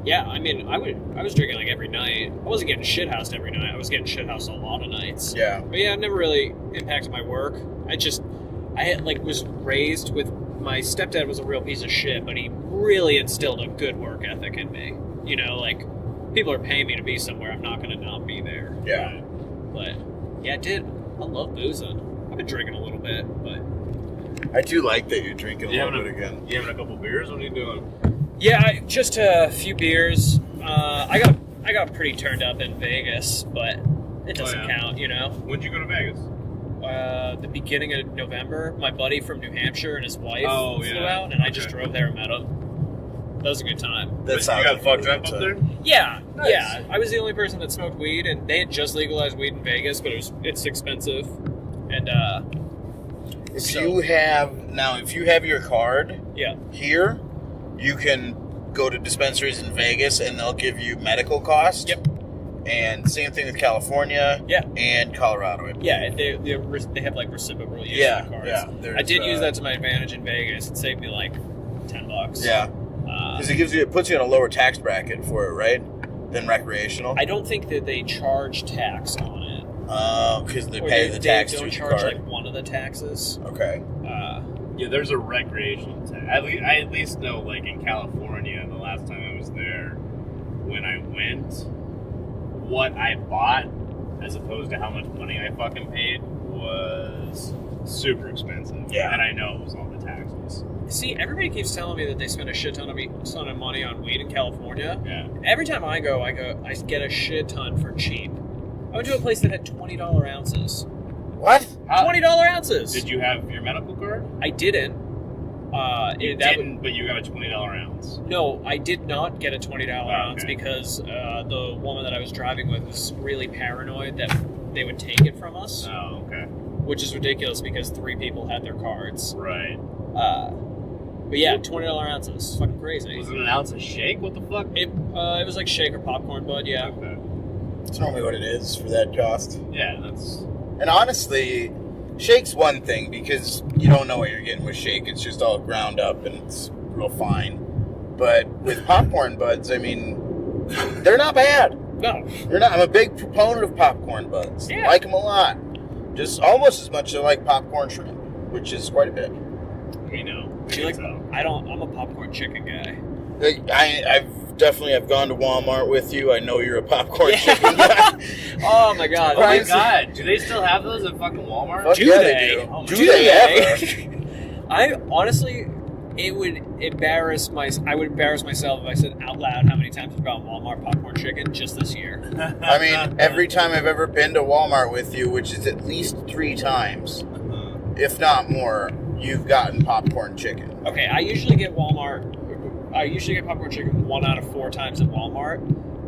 [SPEAKER 3] Yeah, I mean, I was drinking like every night. I wasn't getting shithoused every night. I was getting shithoused a lot of nights.
[SPEAKER 2] Yeah.
[SPEAKER 3] But yeah, it never really impacted my work. I was raised with, my stepdad was a real piece of shit, but he really instilled a good work ethic in me. You know, like, people are paying me to be somewhere, I'm not going to not be there.
[SPEAKER 2] Yeah.
[SPEAKER 3] But, yeah, I love boozing. I've been drinking a little bit, but...
[SPEAKER 2] I do like that you're drinking a little bit again.
[SPEAKER 4] You having a couple beers? What are you doing?
[SPEAKER 3] Yeah, just a few beers. I got pretty turned up in Vegas, but it doesn't count, you know?
[SPEAKER 4] When'd you go to Vegas?
[SPEAKER 3] The beginning of November. My buddy from New Hampshire and his wife flew out, and I just drove there and met him. That was a good time.
[SPEAKER 4] You got fucked up there?
[SPEAKER 3] Yeah,
[SPEAKER 4] nice.
[SPEAKER 3] Yeah. I was the only person that smoked weed, and they had just legalized weed in Vegas, but it's expensive. And
[SPEAKER 2] if you have your card here, you can go to dispensaries in Vegas and they'll give you medical costs.
[SPEAKER 3] Yep.
[SPEAKER 2] And same thing with California.
[SPEAKER 3] Yeah.
[SPEAKER 2] And Colorado.
[SPEAKER 3] Yeah, and they have like reciprocal use
[SPEAKER 2] Yeah,
[SPEAKER 3] of cards.
[SPEAKER 2] yeah.
[SPEAKER 3] I did use that to my advantage in Vegas. It saved me like $10.
[SPEAKER 2] Yeah. Because it puts you in a lower tax bracket for it, right? Than recreational.
[SPEAKER 3] I don't think that they charge tax on it.
[SPEAKER 2] Because they
[SPEAKER 3] Or
[SPEAKER 2] pay the tax
[SPEAKER 3] they
[SPEAKER 2] to
[SPEAKER 3] don't
[SPEAKER 2] your
[SPEAKER 3] charge
[SPEAKER 2] card.
[SPEAKER 3] like one of the taxes.
[SPEAKER 2] Okay.
[SPEAKER 4] Yeah, there's a recreational tax. I at least know, like, in California, the last time I was there, when I went, what I bought, as opposed to how much money I fucking paid, was super expensive.
[SPEAKER 2] Yeah.
[SPEAKER 4] And I know it was all the taxes.
[SPEAKER 3] See, everybody keeps telling me that they spend a shit ton of money on weed in California.
[SPEAKER 4] Yeah.
[SPEAKER 3] Every time I get a shit ton for cheap. I went to a place that had $20 ounces.
[SPEAKER 2] What?
[SPEAKER 3] $20 ounces.
[SPEAKER 4] Did you have your medical card?
[SPEAKER 3] I didn't.
[SPEAKER 4] You didn't, but you got a $20 ounce.
[SPEAKER 3] No, I did not get a $20 ounce
[SPEAKER 4] okay.
[SPEAKER 3] because the woman that I was driving with was really paranoid that they would take it from us.
[SPEAKER 4] Oh, okay.
[SPEAKER 3] Which is ridiculous because 3 people had their cards.
[SPEAKER 4] Right.
[SPEAKER 3] But yeah, $20 ounces. Fucking crazy.
[SPEAKER 4] Was it an ounce of shake? What the fuck?
[SPEAKER 3] It was like shake or popcorn, bud, yeah.
[SPEAKER 4] Okay.
[SPEAKER 2] That's normally what it is for that cost.
[SPEAKER 4] Yeah, that's...
[SPEAKER 2] And honestly, shake's one thing because you don't know what you're getting with shake. It's just all ground up and it's real fine. But with popcorn buds, I mean, they're not bad.
[SPEAKER 3] No.
[SPEAKER 2] They're not. I'm a big proponent of popcorn buds.
[SPEAKER 3] Yeah.
[SPEAKER 2] I like them a lot. Just almost as much as I like popcorn shrimp, which is quite a bit.
[SPEAKER 4] We know.
[SPEAKER 3] Do you like, I'm a popcorn chicken guy.
[SPEAKER 2] I've gone to Walmart with you. I know you're a popcorn chicken guy.
[SPEAKER 3] Oh my god.
[SPEAKER 4] Oh my god. Do they still have those at fucking Walmart?
[SPEAKER 2] Fuck
[SPEAKER 3] Do
[SPEAKER 2] yeah,
[SPEAKER 3] they?
[SPEAKER 2] do.
[SPEAKER 4] Oh,
[SPEAKER 2] Do
[SPEAKER 3] do
[SPEAKER 2] they
[SPEAKER 3] they?
[SPEAKER 2] ever?
[SPEAKER 3] I honestly, I would embarrass myself if I said out loud how many times I've gone Walmart popcorn chicken just this year.
[SPEAKER 2] I mean, every time I've ever been to Walmart with you, which is at least 3 times, if not more, you've gotten popcorn chicken.
[SPEAKER 3] Okay, I usually get popcorn chicken 1 out of 4 times at Walmart,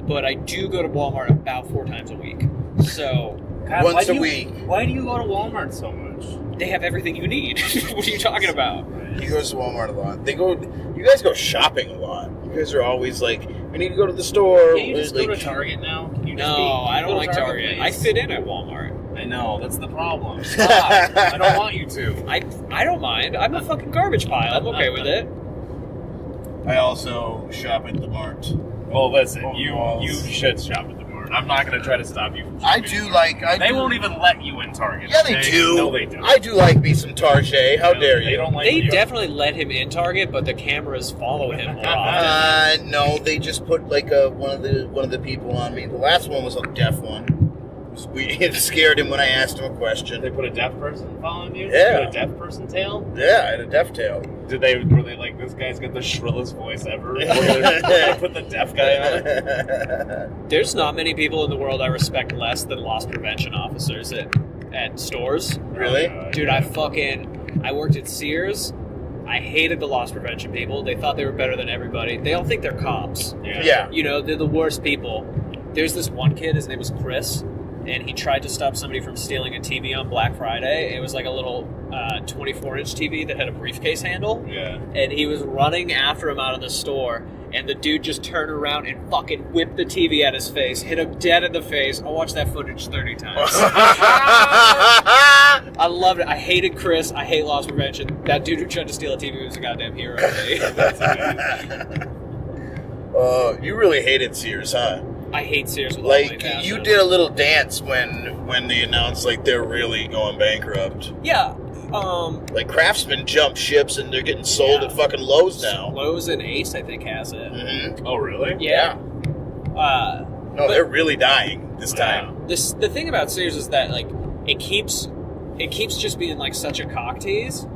[SPEAKER 3] but I do go to Walmart about 4 times a week. So
[SPEAKER 4] God,
[SPEAKER 2] Once a week.
[SPEAKER 4] Why do you go to Walmart so much?
[SPEAKER 3] they have everything you need. What are you talking about?
[SPEAKER 2] He goes to Walmart a lot. You guys go shopping a lot. You guys are always like, we need to go to the store.
[SPEAKER 4] Can't you just
[SPEAKER 2] like,
[SPEAKER 4] go to Target now? Can you just
[SPEAKER 3] No, I don't
[SPEAKER 4] go to
[SPEAKER 3] like Target. I
[SPEAKER 4] please?
[SPEAKER 3] fit in at Walmart.
[SPEAKER 4] I know, that's the problem. Stop. I don't want you to.
[SPEAKER 3] I don't mind. I'm a fucking garbage pile. I'm okay with it.
[SPEAKER 2] I also shop at the Mart.
[SPEAKER 4] Well, listen,
[SPEAKER 2] Oh,
[SPEAKER 4] you
[SPEAKER 2] balls.
[SPEAKER 4] should shop at the Mart. I'm not going to try to stop you from
[SPEAKER 2] I
[SPEAKER 4] shopping.
[SPEAKER 2] do like...
[SPEAKER 4] They won't even let you in Target.
[SPEAKER 2] Yeah, they
[SPEAKER 4] okay?
[SPEAKER 2] do.
[SPEAKER 4] No, they don't.
[SPEAKER 2] I do like me some Target. How dare you?
[SPEAKER 4] They don't like
[SPEAKER 3] They
[SPEAKER 4] you.
[SPEAKER 3] definitely let him in Target, but the cameras follow him more often.
[SPEAKER 2] No, they just put like one of the people on me. The last one was a deaf one. It scared him when I asked him a question.
[SPEAKER 4] They put a deaf person following you?
[SPEAKER 2] Yeah.
[SPEAKER 4] You put a deaf person tail?
[SPEAKER 2] Yeah, I had a deaf tail.
[SPEAKER 4] Were they like, this guy's got the shrillest voice ever? We're gonna put the deaf guy on it?
[SPEAKER 3] There's not many people in the world I respect less than loss prevention officers at stores.
[SPEAKER 2] Really?
[SPEAKER 3] Dude, I worked at Sears. I hated the loss prevention people. They thought they were better than everybody. They all think they're cops.
[SPEAKER 2] Yeah.
[SPEAKER 3] You know, they're the worst people. There's this one kid, his name was Chris, and he tried to stop somebody from stealing a TV on Black Friday. It was like a little 24-inch TV that had a briefcase handle.
[SPEAKER 4] Yeah.
[SPEAKER 3] And he was running after him out of the store, and the dude just turned around and fucking whipped the TV at his face, hit him dead in the face. I watched that footage 30 times. I loved it. I hated Chris. I hate loss prevention. That dude who tried to steal a TV was a goddamn hero to me.
[SPEAKER 2] You really hated Sears, huh?
[SPEAKER 3] I hate Sears with all my
[SPEAKER 2] Like,
[SPEAKER 3] passion.
[SPEAKER 2] you did a little dance when they announced, like, they're really going bankrupt.
[SPEAKER 3] Yeah.
[SPEAKER 2] Like, Craftsman jumped ships and they're getting sold
[SPEAKER 3] Yeah.
[SPEAKER 2] at fucking Lowe's now.
[SPEAKER 3] Lowe's and Ace, I think, has it.
[SPEAKER 2] Mm-hmm.
[SPEAKER 4] Oh, really?
[SPEAKER 3] Yeah.
[SPEAKER 2] No, they're really dying this time.
[SPEAKER 3] The thing about Sears is that, like, it keeps just being, like, such a cock tease,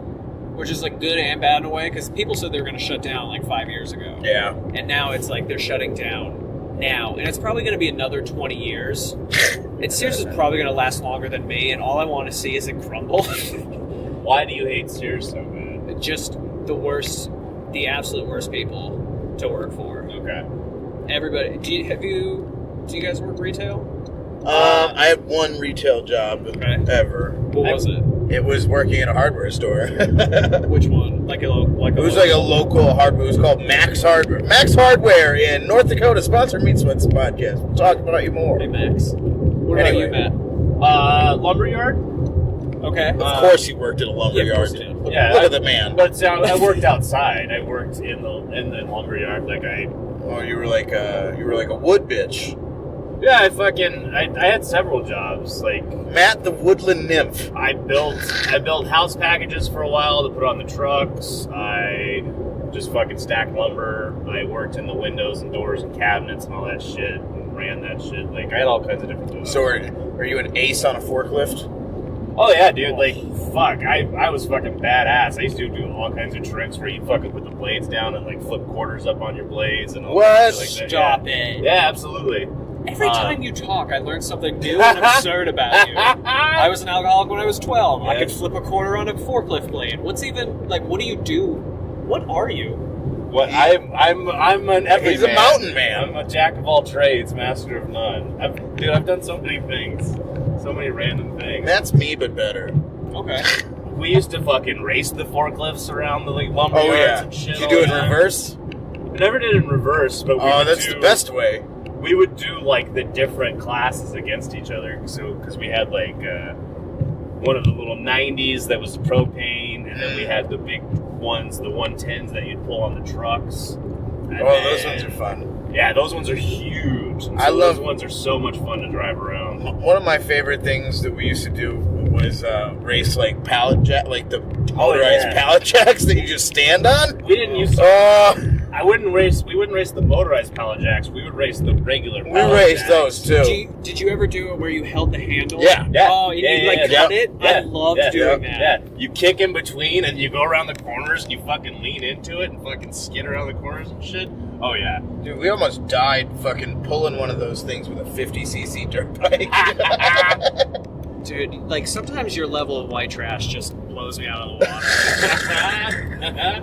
[SPEAKER 3] which is, like, good and bad in a way, because people said they were going to shut down, like, 5 years ago.
[SPEAKER 2] Yeah.
[SPEAKER 3] And now it's like they're shutting down now, and it's probably going to be another 20 years. And Sears is probably going to last longer than me, and all I want to see is it crumble.
[SPEAKER 4] Why do you hate Sears so bad?
[SPEAKER 3] Just the absolute worst people to work for.
[SPEAKER 4] Okay.
[SPEAKER 3] Everybody, do you guys work retail?
[SPEAKER 2] I had one retail job
[SPEAKER 3] Okay.
[SPEAKER 2] ever.
[SPEAKER 3] What was it?
[SPEAKER 2] It was working at a hardware store.
[SPEAKER 3] Which one? It
[SPEAKER 2] was like a local hardware. It was called Max Hardware. Max Hardware in North Dakota sponsored Meat Sweats podcast. We'll talk about you more.
[SPEAKER 3] Hey, Max. What about you, Matt?
[SPEAKER 4] Lumberyard.
[SPEAKER 3] Okay.
[SPEAKER 2] Of course he worked at a lumber yard. Look at the man.
[SPEAKER 4] But I worked outside. I worked in the lumberyard.
[SPEAKER 2] Oh, you were like a wood bitch.
[SPEAKER 4] Yeah, I had several jobs.
[SPEAKER 2] Matt the Woodland Nymph.
[SPEAKER 4] I built house packages for a while to put on the trucks. I just fucking stacked lumber. I worked in the windows and doors and cabinets and all that shit and ran that shit. I had all kinds of different jobs.
[SPEAKER 2] So are you an ace on a forklift?
[SPEAKER 4] Oh yeah, dude. Fuck. I was fucking badass. I used to do all kinds of tricks where you fucking put the blades down and flip quarters up on your blades and all that shit like that.
[SPEAKER 3] Stop it.
[SPEAKER 4] Yeah, absolutely.
[SPEAKER 3] Every time you talk, I learn something new and absurd about you. I was an alcoholic when I was 12. Yeah. I could flip a quarter on a forklift blade. What do you do? What are you?
[SPEAKER 4] What I'm an everyman.
[SPEAKER 2] He's a mountain man.
[SPEAKER 4] I'm a jack of all trades, master of none. I've done so many things. So many random things.
[SPEAKER 2] That's me, but better.
[SPEAKER 3] Okay.
[SPEAKER 4] We used to fucking race the forklifts around the lumber yards and shit.
[SPEAKER 2] Did you do it in reverse?
[SPEAKER 4] We never did it in reverse, but
[SPEAKER 2] that's the best way.
[SPEAKER 4] We would do the different classes against each other. So because we had one of the little 90s that was propane, and then we had the big ones, the 110s that you'd pull on the trucks.
[SPEAKER 2] Those ones are fun.
[SPEAKER 4] Yeah, those ones are huge. So those ones are so much fun to drive around.
[SPEAKER 2] One of my favorite things that we used to do was race pallet jack, the motorized pallet jacks that you just stand on.
[SPEAKER 4] We didn't use to. We wouldn't race the motorized pallet jacks. We would race the regular pallet
[SPEAKER 2] raced
[SPEAKER 4] jacks.
[SPEAKER 2] those too.
[SPEAKER 3] Did you ever do it where you held the handle?
[SPEAKER 2] Yeah.
[SPEAKER 3] Oh, you cut it?
[SPEAKER 4] Yeah,
[SPEAKER 3] I loved doing that.
[SPEAKER 4] Yeah. You kick in between and you go around the corners and you fucking lean into it and fucking skid around the corners and shit. Oh, yeah.
[SPEAKER 2] Dude, we almost died fucking pulling one of those things with a 50cc dirt bike.
[SPEAKER 3] Dude, sometimes your level of white trash just blows me out of the water.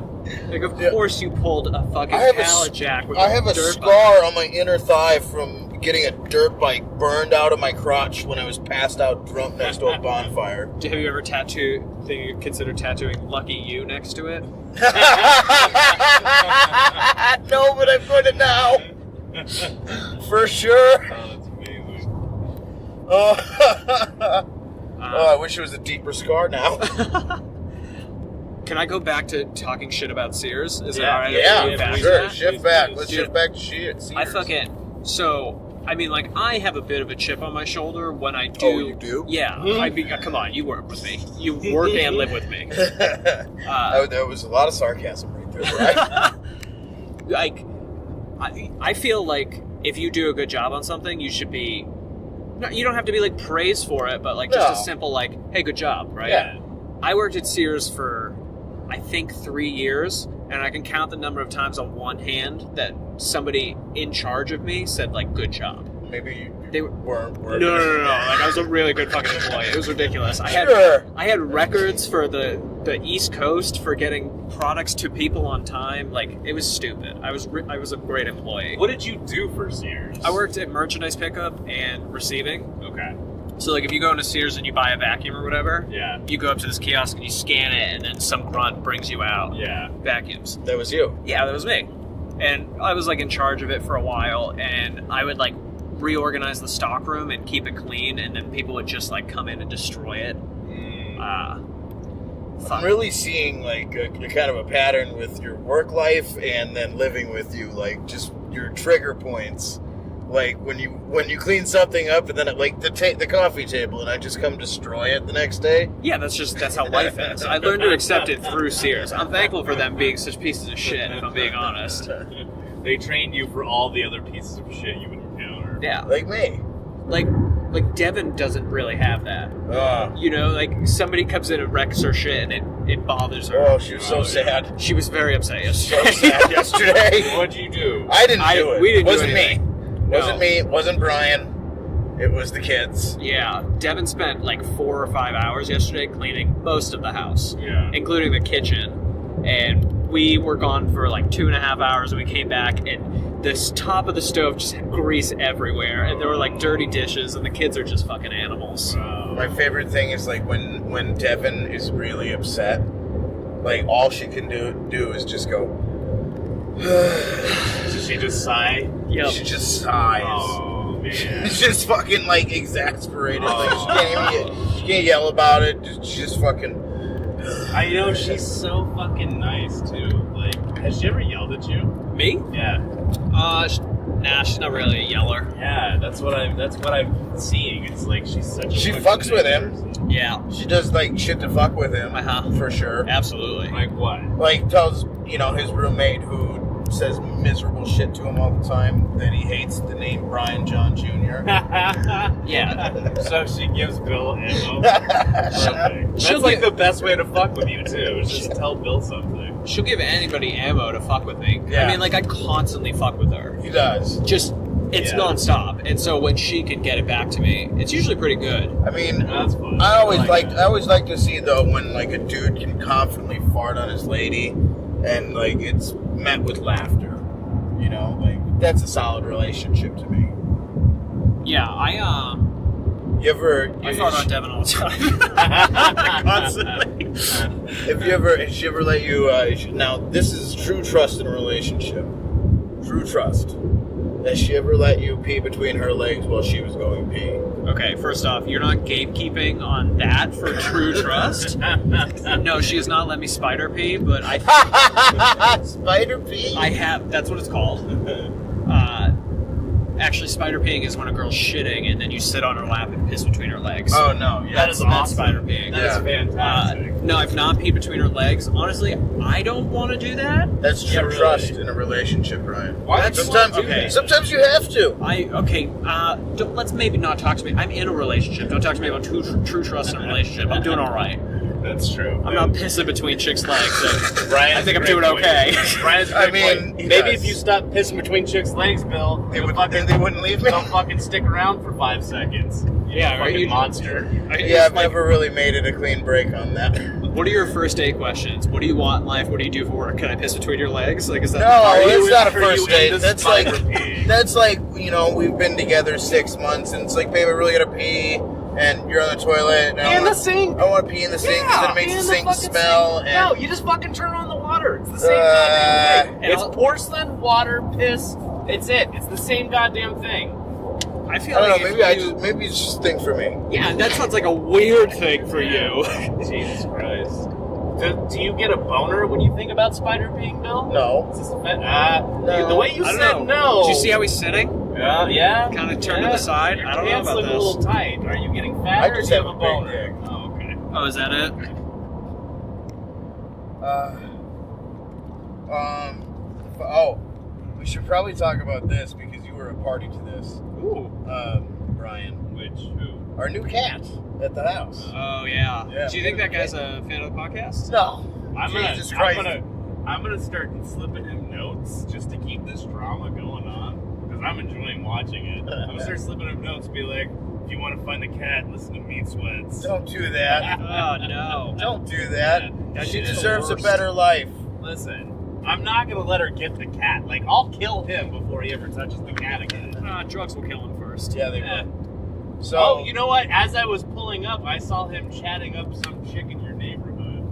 [SPEAKER 3] Of course you pulled a fucking pallet jack with a dirt bike.
[SPEAKER 2] I have a scar on my inner thigh from getting a dirt bike burned out of my crotch when I was passed out drunk next to a bonfire.
[SPEAKER 3] Have you ever considered tattooing Lucky You next to it?
[SPEAKER 2] No, but I'm going to now. For sure.
[SPEAKER 4] Oh, that's amazing.
[SPEAKER 2] I wish it was a deeper scar now.
[SPEAKER 3] Can I go back to talking shit about Sears? Is that
[SPEAKER 2] Yeah,
[SPEAKER 3] all right?
[SPEAKER 2] yeah, sure. Shift back. Let's
[SPEAKER 3] Dude,
[SPEAKER 2] shift back to Sears.
[SPEAKER 3] I have a bit of a chip on my shoulder when I do.
[SPEAKER 2] Oh, you do?
[SPEAKER 3] Yeah. Come on, you work with me. You work and live with me.
[SPEAKER 2] There was a lot of sarcasm right there, right?
[SPEAKER 3] I feel like if you do a good job on something, you should be. You don't have to be praised for it, but just a simple hey, good job, right?
[SPEAKER 2] Yeah.
[SPEAKER 3] I worked at Sears for, I think, 3 years, and I can count the number of times on one hand that somebody in charge of me said good job.
[SPEAKER 2] Maybe they weren't.
[SPEAKER 3] No. I was a really good fucking employee. It was ridiculous. I had records for the East Coast for getting products to people on time. It was stupid. I was a great employee.
[SPEAKER 4] What did you do for Sears?
[SPEAKER 3] I worked at merchandise pickup and receiving.
[SPEAKER 4] Okay.
[SPEAKER 3] So if you go into Sears and you buy a vacuum or whatever,
[SPEAKER 4] yeah,
[SPEAKER 3] you go up to this kiosk and you scan it, and then some grunt brings you out vacuums.
[SPEAKER 2] That was you.
[SPEAKER 3] Yeah, that was me. And I was in charge of it for a while, and I would reorganize the stock room and keep it clean, and then people would just come in and destroy it.
[SPEAKER 2] I'm really seeing a kind of a pattern with your work life and then living with you, just your trigger points. When you clean something up and then the coffee table and I just come destroy it the next day.
[SPEAKER 3] Yeah, that's how life is. I learned to accept it through Sears. I'm thankful for them being such pieces of shit, if I'm being honest.
[SPEAKER 4] They trained you for all the other pieces of shit you would encounter.
[SPEAKER 3] Yeah.
[SPEAKER 2] Like me.
[SPEAKER 3] Like Devin doesn't really have that. Somebody comes in and wrecks her shit and it bothers her.
[SPEAKER 2] Oh, she was so sad.
[SPEAKER 3] She was very upset yesterday.
[SPEAKER 2] So sad yesterday.
[SPEAKER 4] What'd you do?
[SPEAKER 2] I didn't do it.
[SPEAKER 3] We didn't
[SPEAKER 2] Wasn't
[SPEAKER 3] do anything.
[SPEAKER 2] me. Wasn't me. Wasn't Brian. It was the kids.
[SPEAKER 3] Yeah. Devin spent 4 or 5 hours yesterday cleaning most of the house.
[SPEAKER 4] Yeah.
[SPEAKER 3] Including the kitchen. And we were gone for 2.5 hours and we came back and this top of the stove just had grease everywhere and there were dirty dishes and the kids are just fucking animals.
[SPEAKER 2] My favorite thing is when when Devin is really upset, like all she can do is just go.
[SPEAKER 4] Does she just sigh?
[SPEAKER 3] Yep.
[SPEAKER 2] She just sighs.
[SPEAKER 4] Oh man.
[SPEAKER 2] She's just fucking like exasperated. Like she can't yell about it. She just fucking.
[SPEAKER 4] I know she's so fucking nice too. Like, has she ever yelled at you?
[SPEAKER 3] Me?
[SPEAKER 4] Yeah.
[SPEAKER 3] Nah, she's not really a yeller.
[SPEAKER 4] Yeah, that's what I'm seeing. It's like she's such.
[SPEAKER 2] She
[SPEAKER 4] a
[SPEAKER 2] fucks with him.
[SPEAKER 4] person.
[SPEAKER 3] Yeah,
[SPEAKER 2] She does like shit to fuck with him, for sure.
[SPEAKER 3] absolutely.
[SPEAKER 4] Like what?
[SPEAKER 2] Like tells his roommate who says miserable shit to him all the time that he hates the name Brian John Jr.
[SPEAKER 3] Yeah.
[SPEAKER 4] So she gives Bill ammo. Perfect.
[SPEAKER 3] She'll
[SPEAKER 4] That's like
[SPEAKER 3] give-
[SPEAKER 4] the best way to fuck with you too. Is just tell Bill something.
[SPEAKER 3] She'll give anybody ammo to fuck with me.
[SPEAKER 2] Yeah.
[SPEAKER 3] I mean, like, I constantly fuck with her.
[SPEAKER 2] He does.
[SPEAKER 3] Just, it's
[SPEAKER 4] Yeah.
[SPEAKER 3] nonstop. And so when she can get it back to me, it's usually pretty good.
[SPEAKER 2] I mean,
[SPEAKER 4] That's fun.
[SPEAKER 2] I always
[SPEAKER 4] that.
[SPEAKER 2] I always like to see though when like a dude can confidently fart on his lady, and like it's met with laughter. Like that's a solid relationship to me.
[SPEAKER 3] Yeah, I fart on Devin all the time.
[SPEAKER 2] Constantly. Has she ever let you? Now this is true trust in a relationship. True trust. Has she ever let you pee between her legs while she was going pee?
[SPEAKER 3] Okay, first off, you're not gatekeeping on that for true trust. No, she has not let me spider pee, but
[SPEAKER 2] Spider pee?
[SPEAKER 3] I have. That's what it's called. Actually, spider peeing is when a girl's shitting and then you sit on her lap and piss between her legs.
[SPEAKER 2] Oh no! Yeah.
[SPEAKER 4] That is
[SPEAKER 3] That's
[SPEAKER 4] awesome.
[SPEAKER 3] spider peeing.
[SPEAKER 4] That is fantastic.
[SPEAKER 3] No, I've not peed between her legs. Honestly, I don't want to do that.
[SPEAKER 2] That's true
[SPEAKER 4] Yeah, really.
[SPEAKER 2] trust in a relationship, Ryan.
[SPEAKER 4] Why would you
[SPEAKER 2] Sometimes,
[SPEAKER 4] wanna do that?
[SPEAKER 2] sometimes you have to.
[SPEAKER 3] Let's maybe not talk to me. I'm in a relationship. Don't talk to me about true trust in a relationship. I'm doing all right.
[SPEAKER 4] That's true.
[SPEAKER 3] I'm not pissing between chicks' legs. So
[SPEAKER 4] Brian's
[SPEAKER 3] I think I'm
[SPEAKER 4] a great
[SPEAKER 3] doing
[SPEAKER 4] point.
[SPEAKER 3] okay.
[SPEAKER 4] Brian's a
[SPEAKER 2] I
[SPEAKER 4] great
[SPEAKER 2] mean,
[SPEAKER 4] point.
[SPEAKER 2] he
[SPEAKER 4] Maybe
[SPEAKER 2] does.
[SPEAKER 4] if you stop pissing between chicks' legs, Bill,
[SPEAKER 2] They
[SPEAKER 4] you'll
[SPEAKER 2] would-
[SPEAKER 4] fucking,
[SPEAKER 2] they wouldn't leave me?
[SPEAKER 4] Don't fucking stick around for 5 seconds.
[SPEAKER 3] Yeah,
[SPEAKER 4] fucking
[SPEAKER 3] right?
[SPEAKER 4] monster.
[SPEAKER 2] Yeah, I've never really made it a clean break on that.
[SPEAKER 3] What are your first date questions? What do you want in life? What do you do for work? Can I piss between your legs? Like, is that?
[SPEAKER 2] No,
[SPEAKER 4] Are
[SPEAKER 2] it's
[SPEAKER 4] you-
[SPEAKER 2] not a
[SPEAKER 4] are you
[SPEAKER 2] first date.
[SPEAKER 4] into
[SPEAKER 2] That's like,
[SPEAKER 4] spider pee?
[SPEAKER 2] we've been together 6 months, and it's like, babe, I really gotta pee, and you're on the toilet, and
[SPEAKER 4] In the sink.
[SPEAKER 2] I want to pee in the sink because then it makes the sink smell.
[SPEAKER 4] Sink.
[SPEAKER 2] And
[SPEAKER 4] No, you just fucking turn on the water. It's the same goddamn thing.
[SPEAKER 3] And
[SPEAKER 4] It's
[SPEAKER 3] I'll-
[SPEAKER 4] porcelain, water, piss. It's it. It's the same goddamn thing.
[SPEAKER 3] I feel
[SPEAKER 2] I don't
[SPEAKER 3] like
[SPEAKER 2] know.
[SPEAKER 3] if
[SPEAKER 2] Maybe it's just a thing for me.
[SPEAKER 3] Yeah, that sounds like a weird thing for you.
[SPEAKER 4] Jesus Christ. Do you get a boner when you think about spider peeing, Bill?
[SPEAKER 2] No.
[SPEAKER 4] Is this a
[SPEAKER 2] No.
[SPEAKER 4] the way you
[SPEAKER 3] I don't
[SPEAKER 4] said
[SPEAKER 3] know.
[SPEAKER 4] no.
[SPEAKER 3] Did you see how he's sitting?
[SPEAKER 4] Yeah.
[SPEAKER 3] Kind of turned to the side?
[SPEAKER 4] Your
[SPEAKER 3] I don't know
[SPEAKER 4] pants
[SPEAKER 3] about
[SPEAKER 4] look
[SPEAKER 3] this.
[SPEAKER 4] a little tight. Are you getting fat
[SPEAKER 2] I
[SPEAKER 4] or
[SPEAKER 2] just
[SPEAKER 4] do you
[SPEAKER 2] have
[SPEAKER 4] have
[SPEAKER 2] a
[SPEAKER 4] a
[SPEAKER 2] big
[SPEAKER 4] boner?
[SPEAKER 2] dick.
[SPEAKER 4] Oh, okay.
[SPEAKER 3] Oh, is that it?
[SPEAKER 2] We should probably talk about this because you were a party to this,
[SPEAKER 4] Ooh.
[SPEAKER 2] Brian.
[SPEAKER 4] Who?
[SPEAKER 2] Our new cat at the house.
[SPEAKER 3] Oh, yeah.
[SPEAKER 2] Yeah.
[SPEAKER 3] Do you think that guy's a fan of the podcast?
[SPEAKER 2] No.
[SPEAKER 4] I'm
[SPEAKER 2] Jesus Christ.
[SPEAKER 4] gonna start slipping him notes just to keep this drama going on because I'm enjoying watching it. I'm gonna start slipping him notes, be like, if you want to find the cat, listen to Meat Sweats.
[SPEAKER 2] Don't do that.
[SPEAKER 3] Oh, no.
[SPEAKER 2] Don't do that.
[SPEAKER 3] That
[SPEAKER 2] She
[SPEAKER 3] shit is
[SPEAKER 2] deserves
[SPEAKER 3] the
[SPEAKER 2] a
[SPEAKER 3] worst.
[SPEAKER 2] better life.
[SPEAKER 4] Listen, I'm not gonna let her get the cat. Like, I'll kill him before he ever touches the cat again.
[SPEAKER 3] Drugs will kill him first.
[SPEAKER 2] Yeah, they
[SPEAKER 4] Yeah.
[SPEAKER 2] will. So,
[SPEAKER 4] Oh, you know what? As I was pulling up, I saw him chatting up some chick in your neighborhood,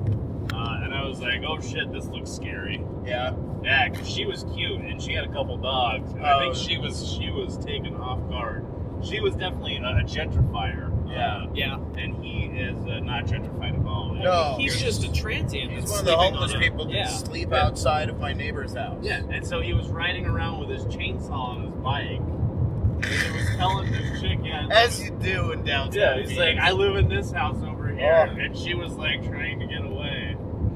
[SPEAKER 4] and I was like, "Oh shit, this looks scary."
[SPEAKER 2] yeah.
[SPEAKER 4] Yeah, because she was cute and she had a couple dogs. And I think she was taken off guard. She was definitely a gentrifier.
[SPEAKER 2] Yeah.
[SPEAKER 3] Yeah.
[SPEAKER 4] And he is not gentrified at all.
[SPEAKER 2] No.
[SPEAKER 3] He's just a transient.
[SPEAKER 2] He's
[SPEAKER 3] that's
[SPEAKER 2] one of the
[SPEAKER 3] sleeping
[SPEAKER 2] homeless
[SPEAKER 3] on a-
[SPEAKER 2] people that
[SPEAKER 3] Yeah.
[SPEAKER 2] sleep
[SPEAKER 4] Yeah.
[SPEAKER 2] outside of my neighbor's house.
[SPEAKER 4] Yeah, and so he was riding around with his chainsaw on his bike. And he was telling this chick,
[SPEAKER 2] As you do in downtown.
[SPEAKER 4] yeah, he's like,
[SPEAKER 2] Phoenix.
[SPEAKER 4] I live in this house over here.
[SPEAKER 2] Oh.
[SPEAKER 4] And she was like trying to get away.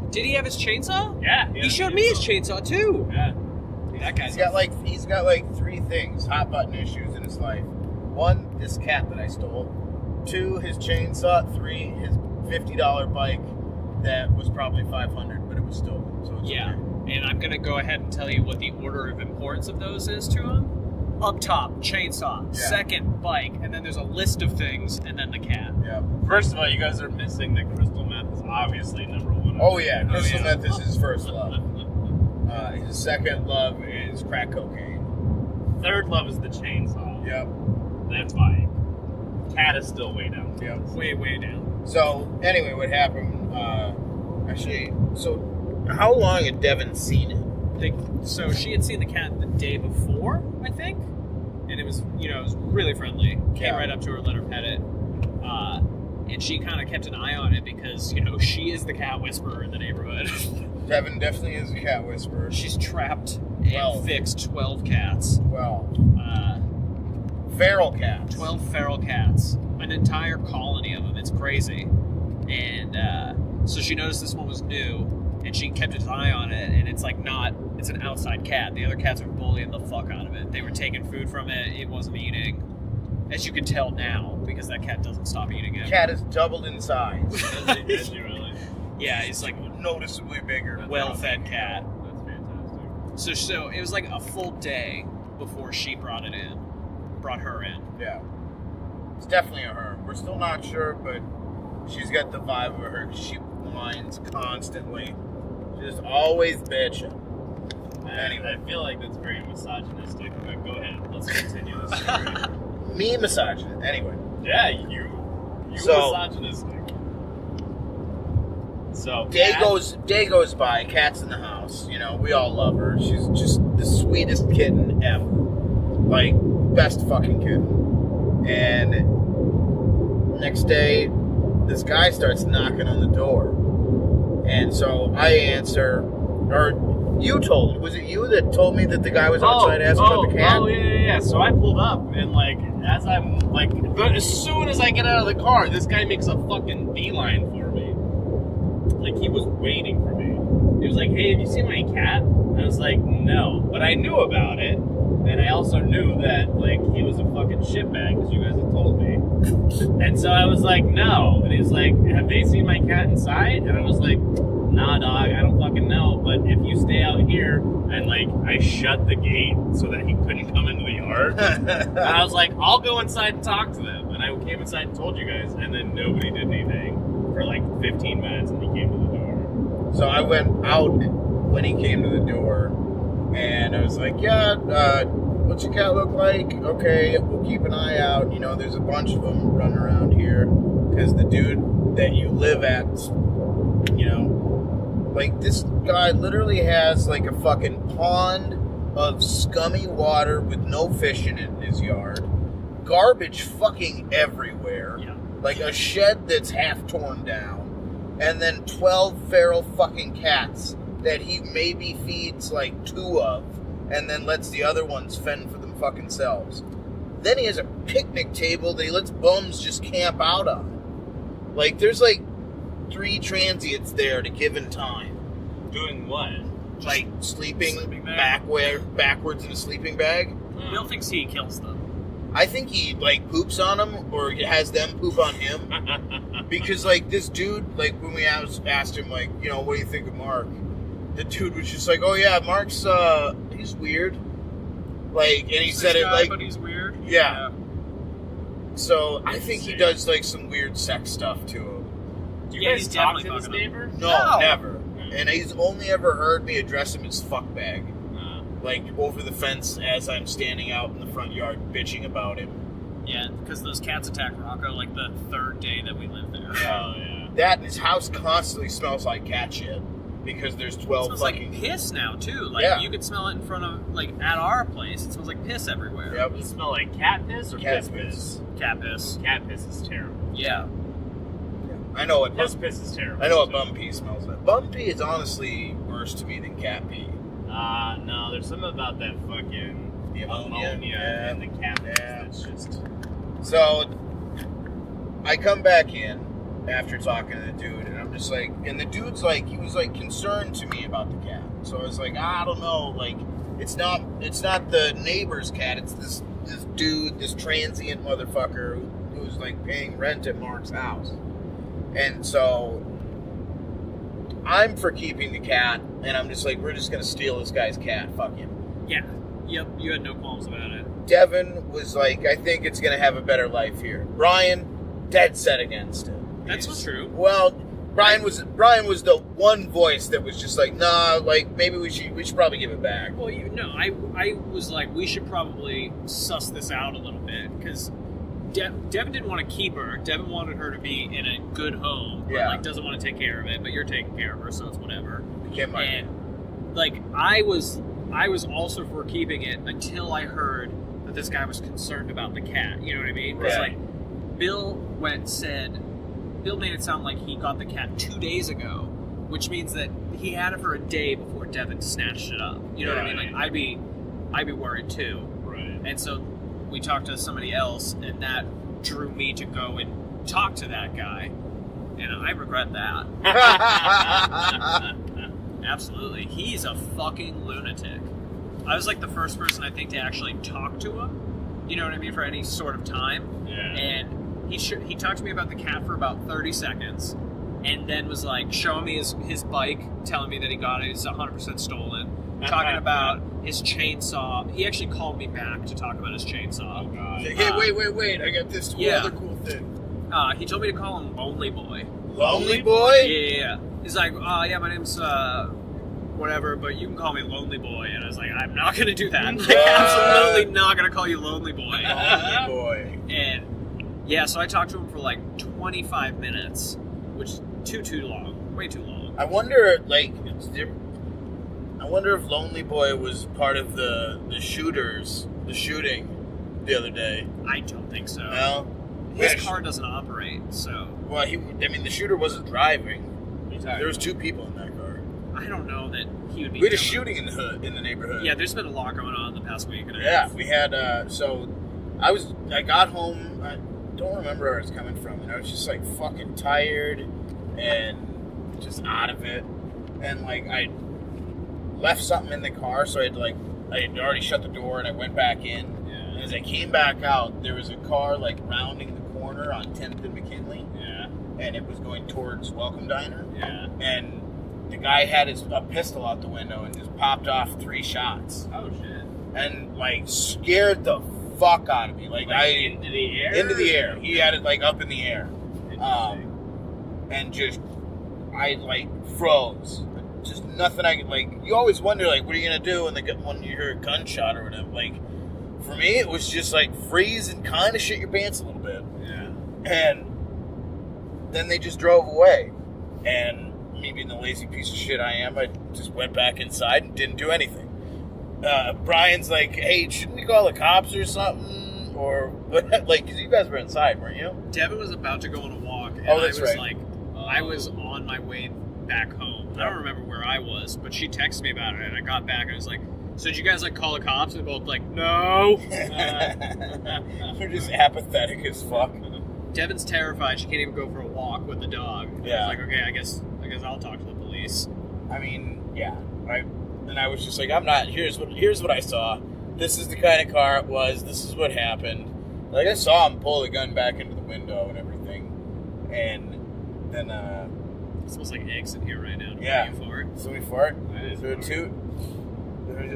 [SPEAKER 3] Did he have his chainsaw?
[SPEAKER 4] Yeah.
[SPEAKER 3] He showed me his chainsaw, too.
[SPEAKER 4] Yeah.
[SPEAKER 3] That guy's
[SPEAKER 2] He's got like 3 things, hot button issues in his life. 1, this cat that I stole. 2, his chainsaw. 3, his $50 bike that was probably $500, but it was stolen. So it's
[SPEAKER 3] Yeah.
[SPEAKER 2] okay.
[SPEAKER 3] And I'm going to go ahead and tell you what the order of importance of those is to him. Up top, chainsaw.
[SPEAKER 2] Yeah.
[SPEAKER 3] Second, bike. And then there's a list of things, and then the cat.
[SPEAKER 2] Yeah.
[SPEAKER 4] First of all, you guys are missing that crystal meth is obviously number 1.
[SPEAKER 2] Oh yeah, crystal meth is his first love. His second love is crack cocaine.
[SPEAKER 4] Third love is the chainsaw.
[SPEAKER 2] Yep.
[SPEAKER 4] Then bike. Cat is still way down.
[SPEAKER 2] Yep.
[SPEAKER 3] Way, way down.
[SPEAKER 2] So, anyway, what happened, actually, so how long had Devin seen it?
[SPEAKER 3] So she had seen the cat the day before, I think, and it was, it was really friendly. Came right up to her, let her pet it, and she kind of kept an eye on it because, she is the cat whisperer in the neighborhood.
[SPEAKER 2] Devin definitely is a cat whisperer.
[SPEAKER 3] She's trapped and fixed 12 cats.
[SPEAKER 2] Well, feral cats.
[SPEAKER 3] 12 feral cats. An entire colony of them. It's crazy. And so she noticed this one was new, and she kept its eye on it, and it's an outside cat. The other cats were bullying the fuck out of it. They were taking food from it. It wasn't eating. As you can tell now, because that cat doesn't stop eating it.
[SPEAKER 2] Cat has doubled in size.
[SPEAKER 4] Did you really?
[SPEAKER 3] Yeah, it's like
[SPEAKER 2] noticeably bigger.
[SPEAKER 3] Well-fed cat.
[SPEAKER 4] That's fantastic.
[SPEAKER 3] So it was like a full day before she brought her in.
[SPEAKER 2] Yeah. It's definitely a her. We're still not sure, but she's got the vibe of her. She whines constantly. She's always bitching.
[SPEAKER 4] Anyway, I feel like that's very misogynistic, but go ahead. Let's continue this story.
[SPEAKER 2] Me misogynist. Anyway.
[SPEAKER 4] Yeah, you misogynistic. So
[SPEAKER 2] day goes by. Cat's in the house. We all love her. She's just the sweetest kitten ever. Like, best fucking kitten. And next day, this guy starts knocking on the door. And so I answer, or you told me. Was it you that told me that the guy was outside asking about the cat?
[SPEAKER 4] Oh, yeah. So I pulled up, and as I'm as soon as I get out of the car, this guy makes a fucking beeline for me. Like, he was waiting for me. He was like, "Hey, have you seen my cat?" And I was like, "No," but I knew about it, and I also knew that he was a fucking shitbag because you guys had told me. And so I was like, "No," and he was like, "Have they seen my cat inside?" And I was like, "Nah, dog, I don't fucking know, but if you stay out here," and I shut the gate so that he couldn't come into the yard. And I was like, "I'll go inside and talk to them." And I came inside and told you guys, and then nobody did anything for 15 minutes, and he came to the door.
[SPEAKER 2] So I went out when he came to the door, and I was like, "Yeah, what's your cat look like? Okay, we'll keep an eye out. There's a bunch of them running around here because the dude that you live at, this guy literally has a fucking pond of scummy water with no fish in it in his yard, garbage fucking everywhere, a shed that's half torn down, and then 12 feral fucking cats that he maybe feeds 2 of, and then lets the other ones fend for them fucking selves. Then he has a picnic table that he lets bums just camp out on. There's 3 transients there at a given time.
[SPEAKER 4] Doing what?
[SPEAKER 2] Sleeping
[SPEAKER 3] bag.
[SPEAKER 2] backwards in a sleeping bag.
[SPEAKER 3] Bill thinks he kills them.
[SPEAKER 2] I think he poops on them or has them poop on him. Because this dude, when we asked him what do you think of Mark? The dude was just "Oh yeah, Mark's he's weird." And he said it
[SPEAKER 3] but he's weird.
[SPEAKER 2] Yeah. So I think he does some weird sex stuff to him.
[SPEAKER 4] Do you guys talk to this neighbor?
[SPEAKER 2] No, never. And he's only ever heard me address him as fuckbag. Over the fence as I'm standing out in the front yard bitching about him.
[SPEAKER 3] Yeah, because those cats attacked Rocco the 3rd day that we lived there.
[SPEAKER 4] Oh, yeah.
[SPEAKER 2] That and his house constantly smells like cat shit. Because there's 12
[SPEAKER 3] it smells
[SPEAKER 2] fucking...
[SPEAKER 3] like piss now, too. You could smell it in front of, at our place. It smells like piss everywhere.
[SPEAKER 2] Yep.
[SPEAKER 4] Does it smell like cat piss or
[SPEAKER 2] cat
[SPEAKER 4] piss?
[SPEAKER 3] Cat piss.
[SPEAKER 4] Cat piss is terrible.
[SPEAKER 3] Yeah.
[SPEAKER 2] I know what
[SPEAKER 4] piss is terrible.
[SPEAKER 2] I know what bum pee smells like. Bum pee is honestly worse to me than cat pee.
[SPEAKER 4] No, there's something about that fucking
[SPEAKER 2] the ammonia
[SPEAKER 4] and the cat piss that's just...
[SPEAKER 2] So, I come back in after talking to the dude, and I'm just and the dude's he was concerned to me about the cat. So I was I don't know, it's not the neighbor's cat, it's this dude, this transient motherfucker who's paying rent at Mark's house. And so I'm for keeping the cat, and I'm just we're just gonna steal this guy's cat, fuck him.
[SPEAKER 3] Yeah. Yep, you had no qualms about it.
[SPEAKER 2] Devin was I think it's gonna have a better life here. Brian, dead set against it.
[SPEAKER 3] That's not true.
[SPEAKER 2] Well, Brian was the one voice that was just nah, maybe we should probably give it back.
[SPEAKER 3] Well, I was we should probably suss this out a little bit, because Devin didn't want to keep her. Devin wanted her to be in a good home, but
[SPEAKER 2] Yeah.
[SPEAKER 3] like doesn't want to take care of it. But you're taking care of her, so it's whatever.
[SPEAKER 2] Became my
[SPEAKER 3] And like I was also for keeping it until I heard that this guy was concerned about the cat. You know what I mean? Because
[SPEAKER 2] Right.
[SPEAKER 3] like Bill made it sound like he got the cat 2 days ago, which means that he had it for a day before Devin snatched it up. You know what I mean? Like I'd be worried too.
[SPEAKER 4] Right.
[SPEAKER 3] And so we talked to somebody else, and that drew me to go and talk to that guy, and I regret that. Absolutely. He's a fucking lunatic. I was like the first person, I think, to actually talk to him, you know what I mean, for any sort of time.
[SPEAKER 4] Yeah.
[SPEAKER 3] And he talked to me about the cat for about 30 seconds, and then was like showing me his bike, telling me that he got it, it's 100% stolen. Talking about his chainsaw. He actually called me back to talk about his chainsaw.
[SPEAKER 4] Oh, God.
[SPEAKER 2] Hey, wait! I got this other cool thing.
[SPEAKER 3] He told me to call him Lonely Boy.
[SPEAKER 2] Lonely Boy?
[SPEAKER 3] Yeah. He's like, yeah, my name's whatever, but you can call me Lonely Boy. And I was like, I'm not gonna do that. Like, absolutely not gonna call you Lonely Boy.
[SPEAKER 2] Lonely Boy.
[SPEAKER 3] And yeah, so I talked to him for like 25 minutes, which is too long, way too long.
[SPEAKER 2] I wonder, like, I wonder if Lonely Boy was part of the shooting the other day.
[SPEAKER 3] I don't think so.
[SPEAKER 2] No?
[SPEAKER 3] His car doesn't operate, so
[SPEAKER 2] Well, the shooter wasn't driving.
[SPEAKER 4] There
[SPEAKER 2] There was 2 people in that car.
[SPEAKER 3] I don't know that he would be.
[SPEAKER 2] We had a
[SPEAKER 3] doing-
[SPEAKER 2] shooting in the neighborhood.
[SPEAKER 3] Yeah, there's been a lot going on the past week. And a
[SPEAKER 2] Yeah,
[SPEAKER 3] half.
[SPEAKER 2] we had, I got home, I don't remember where I was coming from, and I was just, like, fucking tired and just out of it. And, like, I left something in the car, so I had already shut the door, and I went back in.
[SPEAKER 4] Yeah.
[SPEAKER 2] And as I came back out, there was a car, like, rounding the corner on 10th and McKinley,
[SPEAKER 4] Yeah.
[SPEAKER 2] and it was going towards Welcome Diner.
[SPEAKER 4] Yeah.
[SPEAKER 2] And the guy had a pistol out the window and just popped off 3 shots.
[SPEAKER 4] Oh, shit.
[SPEAKER 2] And, like, scared the fuck out of me. Like
[SPEAKER 4] into the air?
[SPEAKER 2] Into the air. He had it, like, up in the air.
[SPEAKER 4] Interesting.
[SPEAKER 2] And just, I, like, froze. Just nothing I could, like, you always wonder, like, what are you going to do when you hear a gunshot or whatever. Like, for me, it was just, like, freeze and kind of shit your pants a little bit.
[SPEAKER 4] Yeah.
[SPEAKER 2] And then they just drove away. And me being the lazy piece of shit I am, I just went back inside and didn't do anything. Brian's like, hey, shouldn't we call the cops or something? Or, like, because you guys were inside, weren't you?
[SPEAKER 3] Devin was about to go on a walk, and
[SPEAKER 2] Oh, that's
[SPEAKER 3] I was
[SPEAKER 2] right.
[SPEAKER 3] like, I was on my way back home. I don't remember where I was, but she texted me about it, and I got back, and I was like, so did you guys, like, call the cops? And they're both like, no.
[SPEAKER 2] We're just apathetic as fuck.
[SPEAKER 3] Devin's terrified. She can't even go for a walk with the dog.
[SPEAKER 2] Yeah.
[SPEAKER 3] I was like, okay, I guess I'll talk to the police.
[SPEAKER 2] I mean, yeah. And I was just like, I'm not. Here's what I saw. This is the kind of car it was. This is what happened. Like, I saw him pull the gun back into the window and everything. And then,
[SPEAKER 3] It smells like eggs in here right now.
[SPEAKER 2] Yeah.
[SPEAKER 3] Are you for it?
[SPEAKER 2] so we fart.
[SPEAKER 4] That is
[SPEAKER 2] So
[SPEAKER 4] weird.
[SPEAKER 2] toot.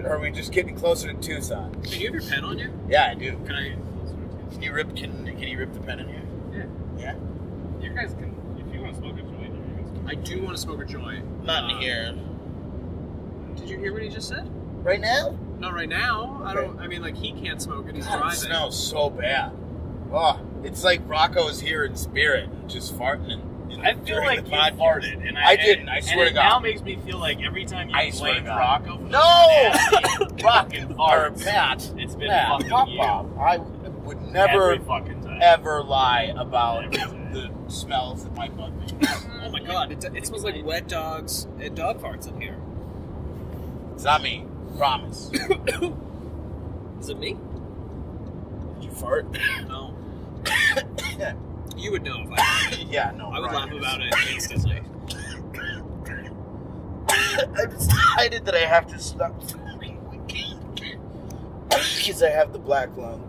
[SPEAKER 2] Or are we just getting closer to Tucson?
[SPEAKER 3] Do you have your pen on you?
[SPEAKER 2] Yeah, I do.
[SPEAKER 3] Can I?
[SPEAKER 2] Can you rip the pen in here?
[SPEAKER 4] Yeah.
[SPEAKER 2] Yeah.
[SPEAKER 4] You guys can, if you want to smoke a joint, you can smoke.
[SPEAKER 3] I do want to smoke a joint.
[SPEAKER 2] Not in here.
[SPEAKER 3] Did you hear what he just said?
[SPEAKER 2] Right now?
[SPEAKER 3] Not right now.
[SPEAKER 2] Okay.
[SPEAKER 3] I mean, like, he can't smoke and he's
[SPEAKER 2] God,
[SPEAKER 3] driving.
[SPEAKER 2] it smells so bad. Oh, it's like Rocco's here in spirit, just farting in
[SPEAKER 4] I feel
[SPEAKER 2] during
[SPEAKER 4] like
[SPEAKER 2] the
[SPEAKER 4] you
[SPEAKER 2] podcast.
[SPEAKER 4] farted, and
[SPEAKER 2] I didn't, I swear
[SPEAKER 4] and
[SPEAKER 2] to
[SPEAKER 4] it now
[SPEAKER 2] God.
[SPEAKER 4] makes me feel like every time you
[SPEAKER 2] I swear to
[SPEAKER 4] blame
[SPEAKER 2] God.
[SPEAKER 4] Rocco for
[SPEAKER 2] No!
[SPEAKER 4] nasty fucking
[SPEAKER 2] Or
[SPEAKER 4] farts,
[SPEAKER 2] Pat.
[SPEAKER 4] it's been
[SPEAKER 2] Pat,
[SPEAKER 4] fucking
[SPEAKER 2] Pop
[SPEAKER 4] you.
[SPEAKER 2] Pop. I would never,
[SPEAKER 4] Every fucking time.
[SPEAKER 2] ever lie about
[SPEAKER 4] Every time.
[SPEAKER 2] the smells that my butt makes.
[SPEAKER 3] Oh my god, it smells like wet dogs and dog farts in here.
[SPEAKER 2] It's not me. Promise.
[SPEAKER 3] Is it me?
[SPEAKER 2] Did you fart?
[SPEAKER 3] No. You would know if I
[SPEAKER 2] Yeah, no.
[SPEAKER 3] I would
[SPEAKER 2] Brian
[SPEAKER 3] laugh
[SPEAKER 2] is.
[SPEAKER 3] about it instantly.
[SPEAKER 2] I decided that I have to stop smoking because I have the black lung.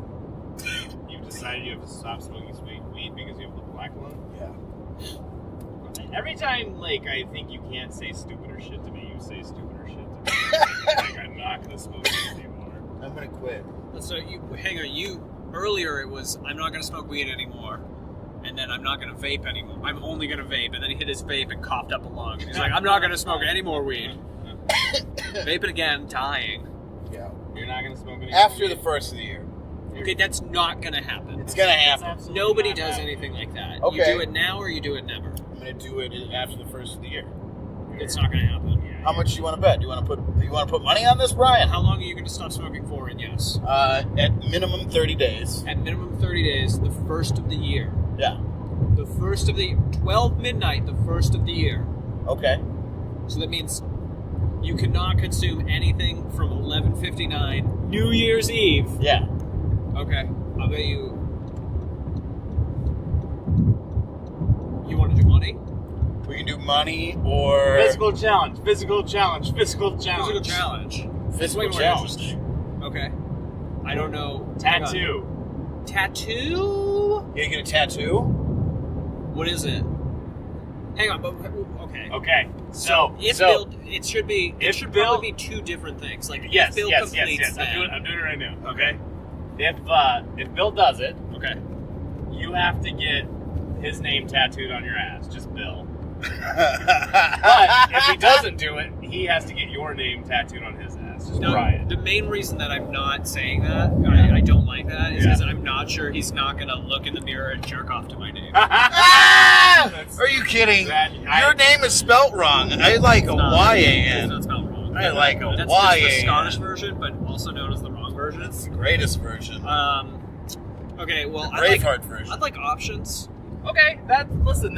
[SPEAKER 4] You've decided you have to stop smoking sweet weed because you have the black lung?
[SPEAKER 2] Yeah.
[SPEAKER 4] Every time, like, I think you can't say stupider shit to me, you say stupider shit to me. Like, I'm not going to smoke weed anymore.
[SPEAKER 2] I'm gonna quit.
[SPEAKER 3] So you earlier it was I'm not gonna smoke weed anymore. And then I'm not gonna vape anymore. I'm only gonna vape, and then he hit his vape and coughed up a lung. He's like, I'm not gonna smoke any more weed. Vaping again, dying.
[SPEAKER 2] Yeah.
[SPEAKER 4] You're not going to smoke any
[SPEAKER 2] After
[SPEAKER 4] weed?
[SPEAKER 2] the first of the year.
[SPEAKER 4] You're
[SPEAKER 3] Okay, that's not gonna happen.
[SPEAKER 2] It's gonna happen.
[SPEAKER 4] absolutely
[SPEAKER 3] Nobody
[SPEAKER 4] not
[SPEAKER 3] does
[SPEAKER 4] happening.
[SPEAKER 3] anything like that.
[SPEAKER 2] Okay.
[SPEAKER 3] You do it now or you do it never.
[SPEAKER 2] I'm gonna do it after the first of the year.
[SPEAKER 3] It's not gonna happen.
[SPEAKER 2] How much do you want to bet? Do you want to put money on this, Brian?
[SPEAKER 3] How long are you gonna stop smoking for? And yes,
[SPEAKER 2] At minimum 30 days.
[SPEAKER 3] at minimum 30 days, the first of the year.
[SPEAKER 2] Yeah.
[SPEAKER 3] The first of the 12 midnight, the first of the year.
[SPEAKER 2] Okay.
[SPEAKER 3] So that means you cannot consume anything from 11:59 New Year's Eve.
[SPEAKER 2] Yeah.
[SPEAKER 3] Okay, I'll bet you. You want to do money?
[SPEAKER 2] We can do money or
[SPEAKER 4] Physical challenge. Physical challenge. Physical challenge.
[SPEAKER 3] Physical challenge.
[SPEAKER 2] physical
[SPEAKER 3] Way more
[SPEAKER 2] challenge.
[SPEAKER 3] interesting. Okay. I don't know.
[SPEAKER 4] Tattoo.
[SPEAKER 3] Tattoo?
[SPEAKER 2] You gonna get a tattoo?
[SPEAKER 3] What is it? Hang on, but okay.
[SPEAKER 4] Okay. So
[SPEAKER 3] If
[SPEAKER 4] so
[SPEAKER 3] Bill, it should be. It
[SPEAKER 4] if
[SPEAKER 3] should
[SPEAKER 4] Bill-
[SPEAKER 3] probably be two different things. Like
[SPEAKER 4] yes,
[SPEAKER 3] if Bill
[SPEAKER 4] yes,
[SPEAKER 3] completes
[SPEAKER 4] yes.
[SPEAKER 3] that.
[SPEAKER 4] I'm doing it right now. Okay. If Bill does it,
[SPEAKER 3] Okay.
[SPEAKER 4] you have to get his name tattooed on your ass, just Bill. But if he doesn't do it, he has to get your name tattooed on his ass, just
[SPEAKER 3] No,
[SPEAKER 4] Brian.
[SPEAKER 3] the main reason that I'm not saying that, I don't like that, is because I'm not sure he's not going to look in the mirror and jerk off to my name.
[SPEAKER 2] Are you kidding? Your name is spelt wrong. I like a
[SPEAKER 3] It's not
[SPEAKER 2] Y-A-N.
[SPEAKER 3] spelled wrong.
[SPEAKER 2] I like a
[SPEAKER 3] That's just the
[SPEAKER 2] Y-A-N.
[SPEAKER 3] Scottish version, but also known as the wrong version.
[SPEAKER 2] That's the greatest version.
[SPEAKER 3] Okay, well,
[SPEAKER 2] Braveheart version.
[SPEAKER 3] I'd like options.
[SPEAKER 4] Okay, that was
[SPEAKER 2] I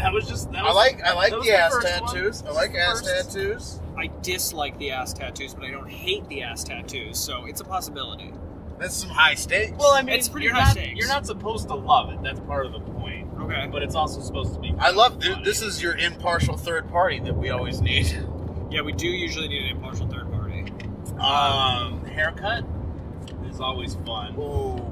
[SPEAKER 2] like
[SPEAKER 4] that was
[SPEAKER 2] the ass
[SPEAKER 4] first
[SPEAKER 2] tattoos.
[SPEAKER 4] one.
[SPEAKER 2] I like ass
[SPEAKER 4] First.
[SPEAKER 2] tattoos.
[SPEAKER 3] I dislike the ass tattoos, but I don't hate the ass tattoos, so it's a possibility.
[SPEAKER 2] That's some high stakes.
[SPEAKER 4] Well, I mean,
[SPEAKER 3] It's pretty
[SPEAKER 4] you're
[SPEAKER 3] high
[SPEAKER 4] not
[SPEAKER 3] stakes.
[SPEAKER 4] you're not supposed to love it. That's part of the point.
[SPEAKER 3] Okay.
[SPEAKER 4] But it's also supposed to be.
[SPEAKER 2] I love
[SPEAKER 4] funny.
[SPEAKER 2] this. Is your impartial third party that we always need.
[SPEAKER 3] Yeah, we do usually need an impartial third party.
[SPEAKER 4] Haircut is always fun.
[SPEAKER 2] Ooh.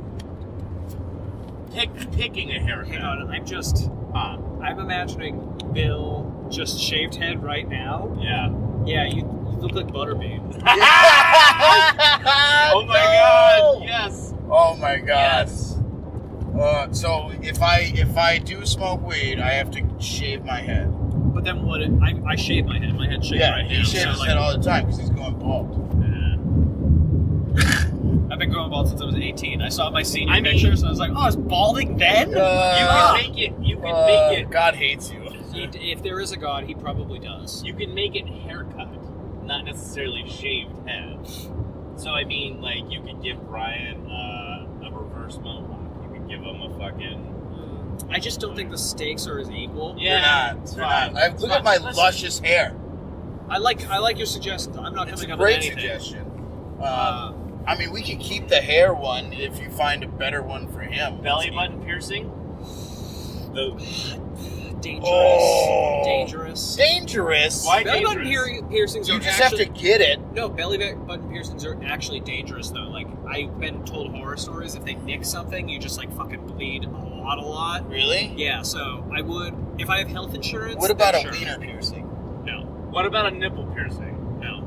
[SPEAKER 4] Picking a haircut.
[SPEAKER 3] Hang on, I'm imagining Bill just shaved head right now.
[SPEAKER 4] Yeah.
[SPEAKER 3] Yeah, you look like Butterbean.
[SPEAKER 4] Oh my God! Yes.
[SPEAKER 2] Oh my god.
[SPEAKER 4] Yes.
[SPEAKER 2] So if I do smoke weed, I have to shave my head.
[SPEAKER 3] But then what? I shave my head. My head's shaved
[SPEAKER 2] Yeah,
[SPEAKER 3] right
[SPEAKER 2] he
[SPEAKER 3] now.
[SPEAKER 2] shaves his
[SPEAKER 3] so,
[SPEAKER 2] head all the time because he's going bald.
[SPEAKER 3] I've been growing bald since I was 18. I saw my senior
[SPEAKER 4] I mean-
[SPEAKER 3] pictures and I was like, oh, I was balding then?
[SPEAKER 4] You can make it. You can make it.
[SPEAKER 2] God hates you.
[SPEAKER 3] If there is a God, he probably does.
[SPEAKER 4] You can make it haircut, not necessarily shaved head. So I mean, like you could give Brian a reverse mohawk. You could give him a fucking.
[SPEAKER 3] I just don't think the stakes are as equal.
[SPEAKER 4] Yeah,
[SPEAKER 2] They're
[SPEAKER 4] it's
[SPEAKER 2] not.
[SPEAKER 4] fine.
[SPEAKER 2] Look at my
[SPEAKER 4] Listen.
[SPEAKER 2] luscious hair.
[SPEAKER 3] I like your suggestions. I'm not
[SPEAKER 2] It's a
[SPEAKER 3] coming up
[SPEAKER 2] great
[SPEAKER 3] with anything.
[SPEAKER 2] suggestion. I mean, we could keep the hair one if you find a better one for him.
[SPEAKER 4] Belly button piercing. The
[SPEAKER 3] Dangerous.
[SPEAKER 2] Oh.
[SPEAKER 3] Dangerous.
[SPEAKER 2] Dangerous.
[SPEAKER 4] Why
[SPEAKER 3] Belly button
[SPEAKER 4] dangerous?
[SPEAKER 3] piercings
[SPEAKER 2] You
[SPEAKER 3] are
[SPEAKER 2] just
[SPEAKER 3] actually,
[SPEAKER 2] have to get it.
[SPEAKER 3] No, belly button piercings are actually dangerous though. Like I've been told horror stories. If they nick something, you just like fucking bleed a lot.
[SPEAKER 2] Really?
[SPEAKER 3] Yeah. So I would, if I have health insurance.
[SPEAKER 2] What about
[SPEAKER 3] then
[SPEAKER 2] a
[SPEAKER 3] sure.
[SPEAKER 2] wiener piercing?
[SPEAKER 3] No,
[SPEAKER 4] What about a nipple piercing?
[SPEAKER 3] no.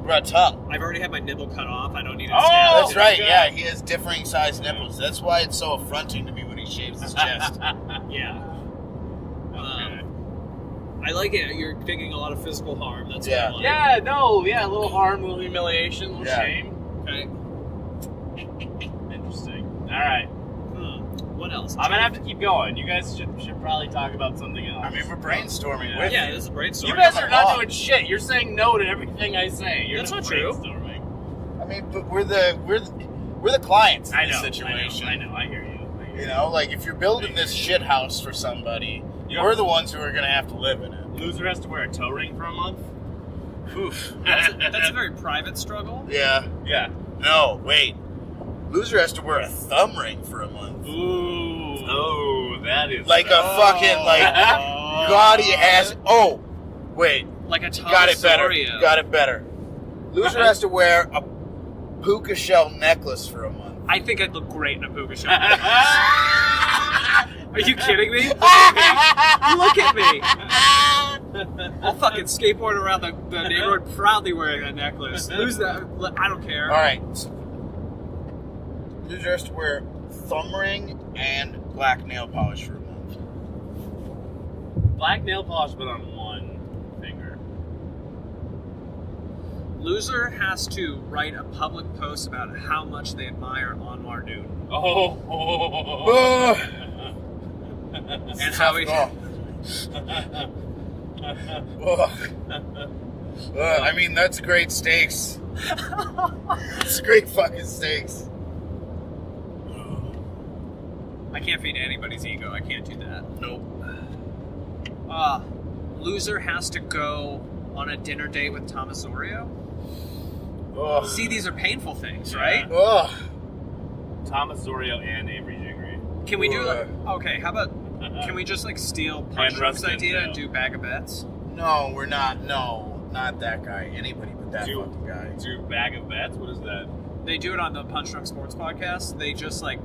[SPEAKER 2] What about a tongue?
[SPEAKER 3] I've already had my nibble cut off. I don't need it.
[SPEAKER 4] Oh!
[SPEAKER 3] stabbed.
[SPEAKER 2] That's right.
[SPEAKER 4] God.
[SPEAKER 2] Yeah, he has differing sized nipples. That's why it's so affronting to me when he shaves his chest.
[SPEAKER 3] Yeah.
[SPEAKER 4] Okay.
[SPEAKER 3] I like it. You're thinking a lot of physical harm. That's
[SPEAKER 2] Yeah.
[SPEAKER 3] what I like.
[SPEAKER 4] Yeah, a little harm, a little humiliation, a little
[SPEAKER 2] Yeah.
[SPEAKER 4] shame.
[SPEAKER 3] Okay.
[SPEAKER 4] Interesting. All right.
[SPEAKER 3] What else?
[SPEAKER 4] I'm gonna have to keep going. You guys should probably talk about something else.
[SPEAKER 2] I mean, we're brainstorming
[SPEAKER 4] Yeah.
[SPEAKER 2] with
[SPEAKER 3] Yeah,
[SPEAKER 2] you.
[SPEAKER 3] this is a brainstorm.
[SPEAKER 4] You guys
[SPEAKER 2] Come
[SPEAKER 4] are not
[SPEAKER 2] along.
[SPEAKER 4] doing shit. You're saying no to everything I say. You're
[SPEAKER 3] That's
[SPEAKER 4] not
[SPEAKER 3] not true.
[SPEAKER 4] brainstorming.
[SPEAKER 2] I mean, but we're the clients in
[SPEAKER 4] I
[SPEAKER 2] this
[SPEAKER 4] know.
[SPEAKER 2] situation.
[SPEAKER 4] I know. I hear you.
[SPEAKER 2] You know, like if you're building this shit house for somebody,
[SPEAKER 4] Yeah.
[SPEAKER 2] we're the ones who are gonna have to live in it.
[SPEAKER 4] Loser has to wear a toe ring for a month.
[SPEAKER 2] Oof.
[SPEAKER 3] That's a very private struggle.
[SPEAKER 2] Yeah.
[SPEAKER 4] Yeah.
[SPEAKER 2] No, wait. Loser has to wear a thumb ring for a month.
[SPEAKER 4] Ooh. Oh, that is
[SPEAKER 2] Like a fucking gaudy ass. Oh, wait.
[SPEAKER 3] Like a
[SPEAKER 2] Got it better.
[SPEAKER 3] Tonsorium.
[SPEAKER 2] Got it better. Loser has to wear a puka shell necklace for a month.
[SPEAKER 3] I think I'd look great in a puka shell. Are you kidding me? Look at me. I'll fucking skateboard around the neighborhood proudly wearing that necklace. Who's that? I don't care.
[SPEAKER 2] All right. Loser has to wear thumb ring and black nail polish for a month.
[SPEAKER 4] Black nail polish, but on one finger.
[SPEAKER 3] Loser has to write a public post about how much they admire Anwar Newton. And how he...
[SPEAKER 2] I mean, that's great stakes. It's great fucking stakes.
[SPEAKER 3] I can't feed anybody's ego. I can't do that.
[SPEAKER 2] Nope.
[SPEAKER 3] Loser has to go on a dinner date with Tom Osorio.
[SPEAKER 2] Ugh.
[SPEAKER 3] See, these are painful things, right?
[SPEAKER 2] Ugh.
[SPEAKER 4] Tom Osorio and Avery Jingry.
[SPEAKER 3] Can we do okay, how about can we just like steal Punch Drunk's idea and do Bag of Bets?
[SPEAKER 2] No, we're not. No, not that guy. Anybody but that fucking guy.
[SPEAKER 4] Do Bag of Bets? What is that?
[SPEAKER 3] They do it on the Punch Drunk Sports podcast. They just like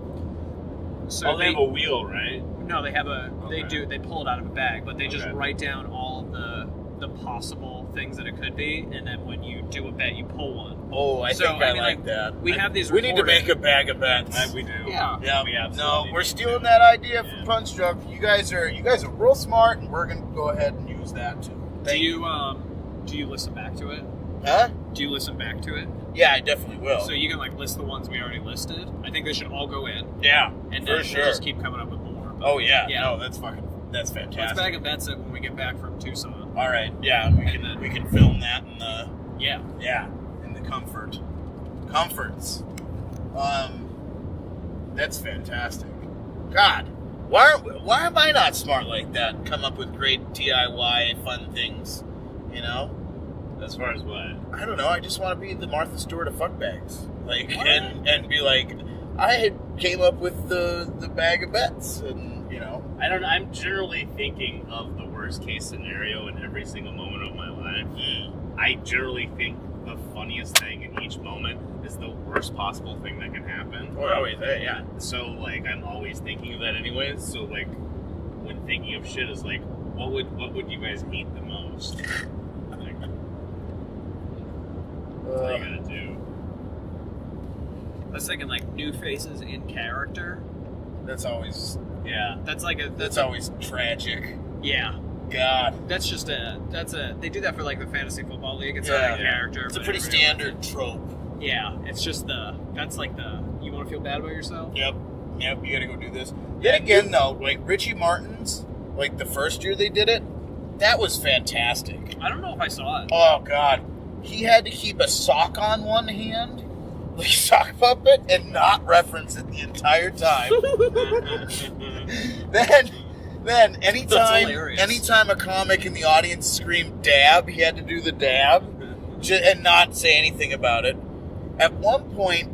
[SPEAKER 4] they have a wheel, right?
[SPEAKER 3] No, they have a
[SPEAKER 4] Okay.
[SPEAKER 3] they pull it out of a bag, but they just
[SPEAKER 4] Okay.
[SPEAKER 3] write down all of the possible things that it could be, and then when you do a bet, you pull one.
[SPEAKER 2] Oh, I
[SPEAKER 3] So,
[SPEAKER 2] think
[SPEAKER 3] I
[SPEAKER 2] I
[SPEAKER 3] mean,
[SPEAKER 2] like
[SPEAKER 3] like,
[SPEAKER 2] that.
[SPEAKER 3] We have these.
[SPEAKER 2] We need to
[SPEAKER 3] recorded-
[SPEAKER 2] make a bag of bets.
[SPEAKER 4] We do.
[SPEAKER 3] Yeah.
[SPEAKER 2] Yeah.
[SPEAKER 4] We
[SPEAKER 2] No,
[SPEAKER 4] absolutely
[SPEAKER 2] we're
[SPEAKER 4] do.
[SPEAKER 2] stealing that idea from Punch Drunk. You guys are real smart, and we're gonna go ahead and use that too.
[SPEAKER 3] Do you listen back to it?
[SPEAKER 2] Huh?
[SPEAKER 3] Do you listen back to it?
[SPEAKER 2] Yeah, I definitely will.
[SPEAKER 3] So you can like list the ones we already listed. I think they should all go in,
[SPEAKER 2] Yeah,
[SPEAKER 3] and
[SPEAKER 2] for
[SPEAKER 3] then
[SPEAKER 2] sure.
[SPEAKER 3] we'll just keep coming up with more. But
[SPEAKER 2] Oh yeah.
[SPEAKER 3] Yeah.
[SPEAKER 2] No, that's fantastic.
[SPEAKER 3] let's Bag of Bets it when we get back from Tucson.
[SPEAKER 2] All right. Yeah, we can film that in the
[SPEAKER 3] Yeah.
[SPEAKER 2] in the comforts. That's fantastic. God, why am I not smart like that? Come up with great DIY fun things, you know?
[SPEAKER 4] As far as what?
[SPEAKER 2] I don't know. I just want to be the Martha Stewart of fuckbags, like, and be like, I came up with the bag of bets, and you know.
[SPEAKER 4] I don't know. I'm generally thinking of the worst case scenario in every single moment of my life. I generally think the funniest thing in each moment is the worst possible thing that can happen.
[SPEAKER 2] Or always, yeah.
[SPEAKER 4] So, like, I'm always thinking of that anyways. So, like, when thinking of shit is like, what would you guys hate the most? Like, that's all you gotta do.
[SPEAKER 3] I was thinking like new faces in character.
[SPEAKER 2] That's always
[SPEAKER 4] Yeah.
[SPEAKER 3] That's like
[SPEAKER 2] that's always tragic.
[SPEAKER 3] yeah.
[SPEAKER 2] God,
[SPEAKER 3] That's just they do that for like the fantasy football league. It's
[SPEAKER 2] Yeah.
[SPEAKER 3] not a character.
[SPEAKER 2] it's a
[SPEAKER 3] but
[SPEAKER 2] pretty
[SPEAKER 3] everybody-
[SPEAKER 2] standard trope.
[SPEAKER 3] Yeah, it's just that's like you want to feel bad about yourself.
[SPEAKER 2] Yep. You gotta go do this. Then again, though, like Richie Martin's, like the first year they did it, that was fantastic.
[SPEAKER 3] I don't know if I saw it.
[SPEAKER 2] Oh God, he had to keep a sock on one hand, like a sock puppet, and not reference it the entire time. Then
[SPEAKER 3] hilarious.
[SPEAKER 2] anytime a comic in the audience screamed "dab," he had to do the dab and not say anything about it. At one point,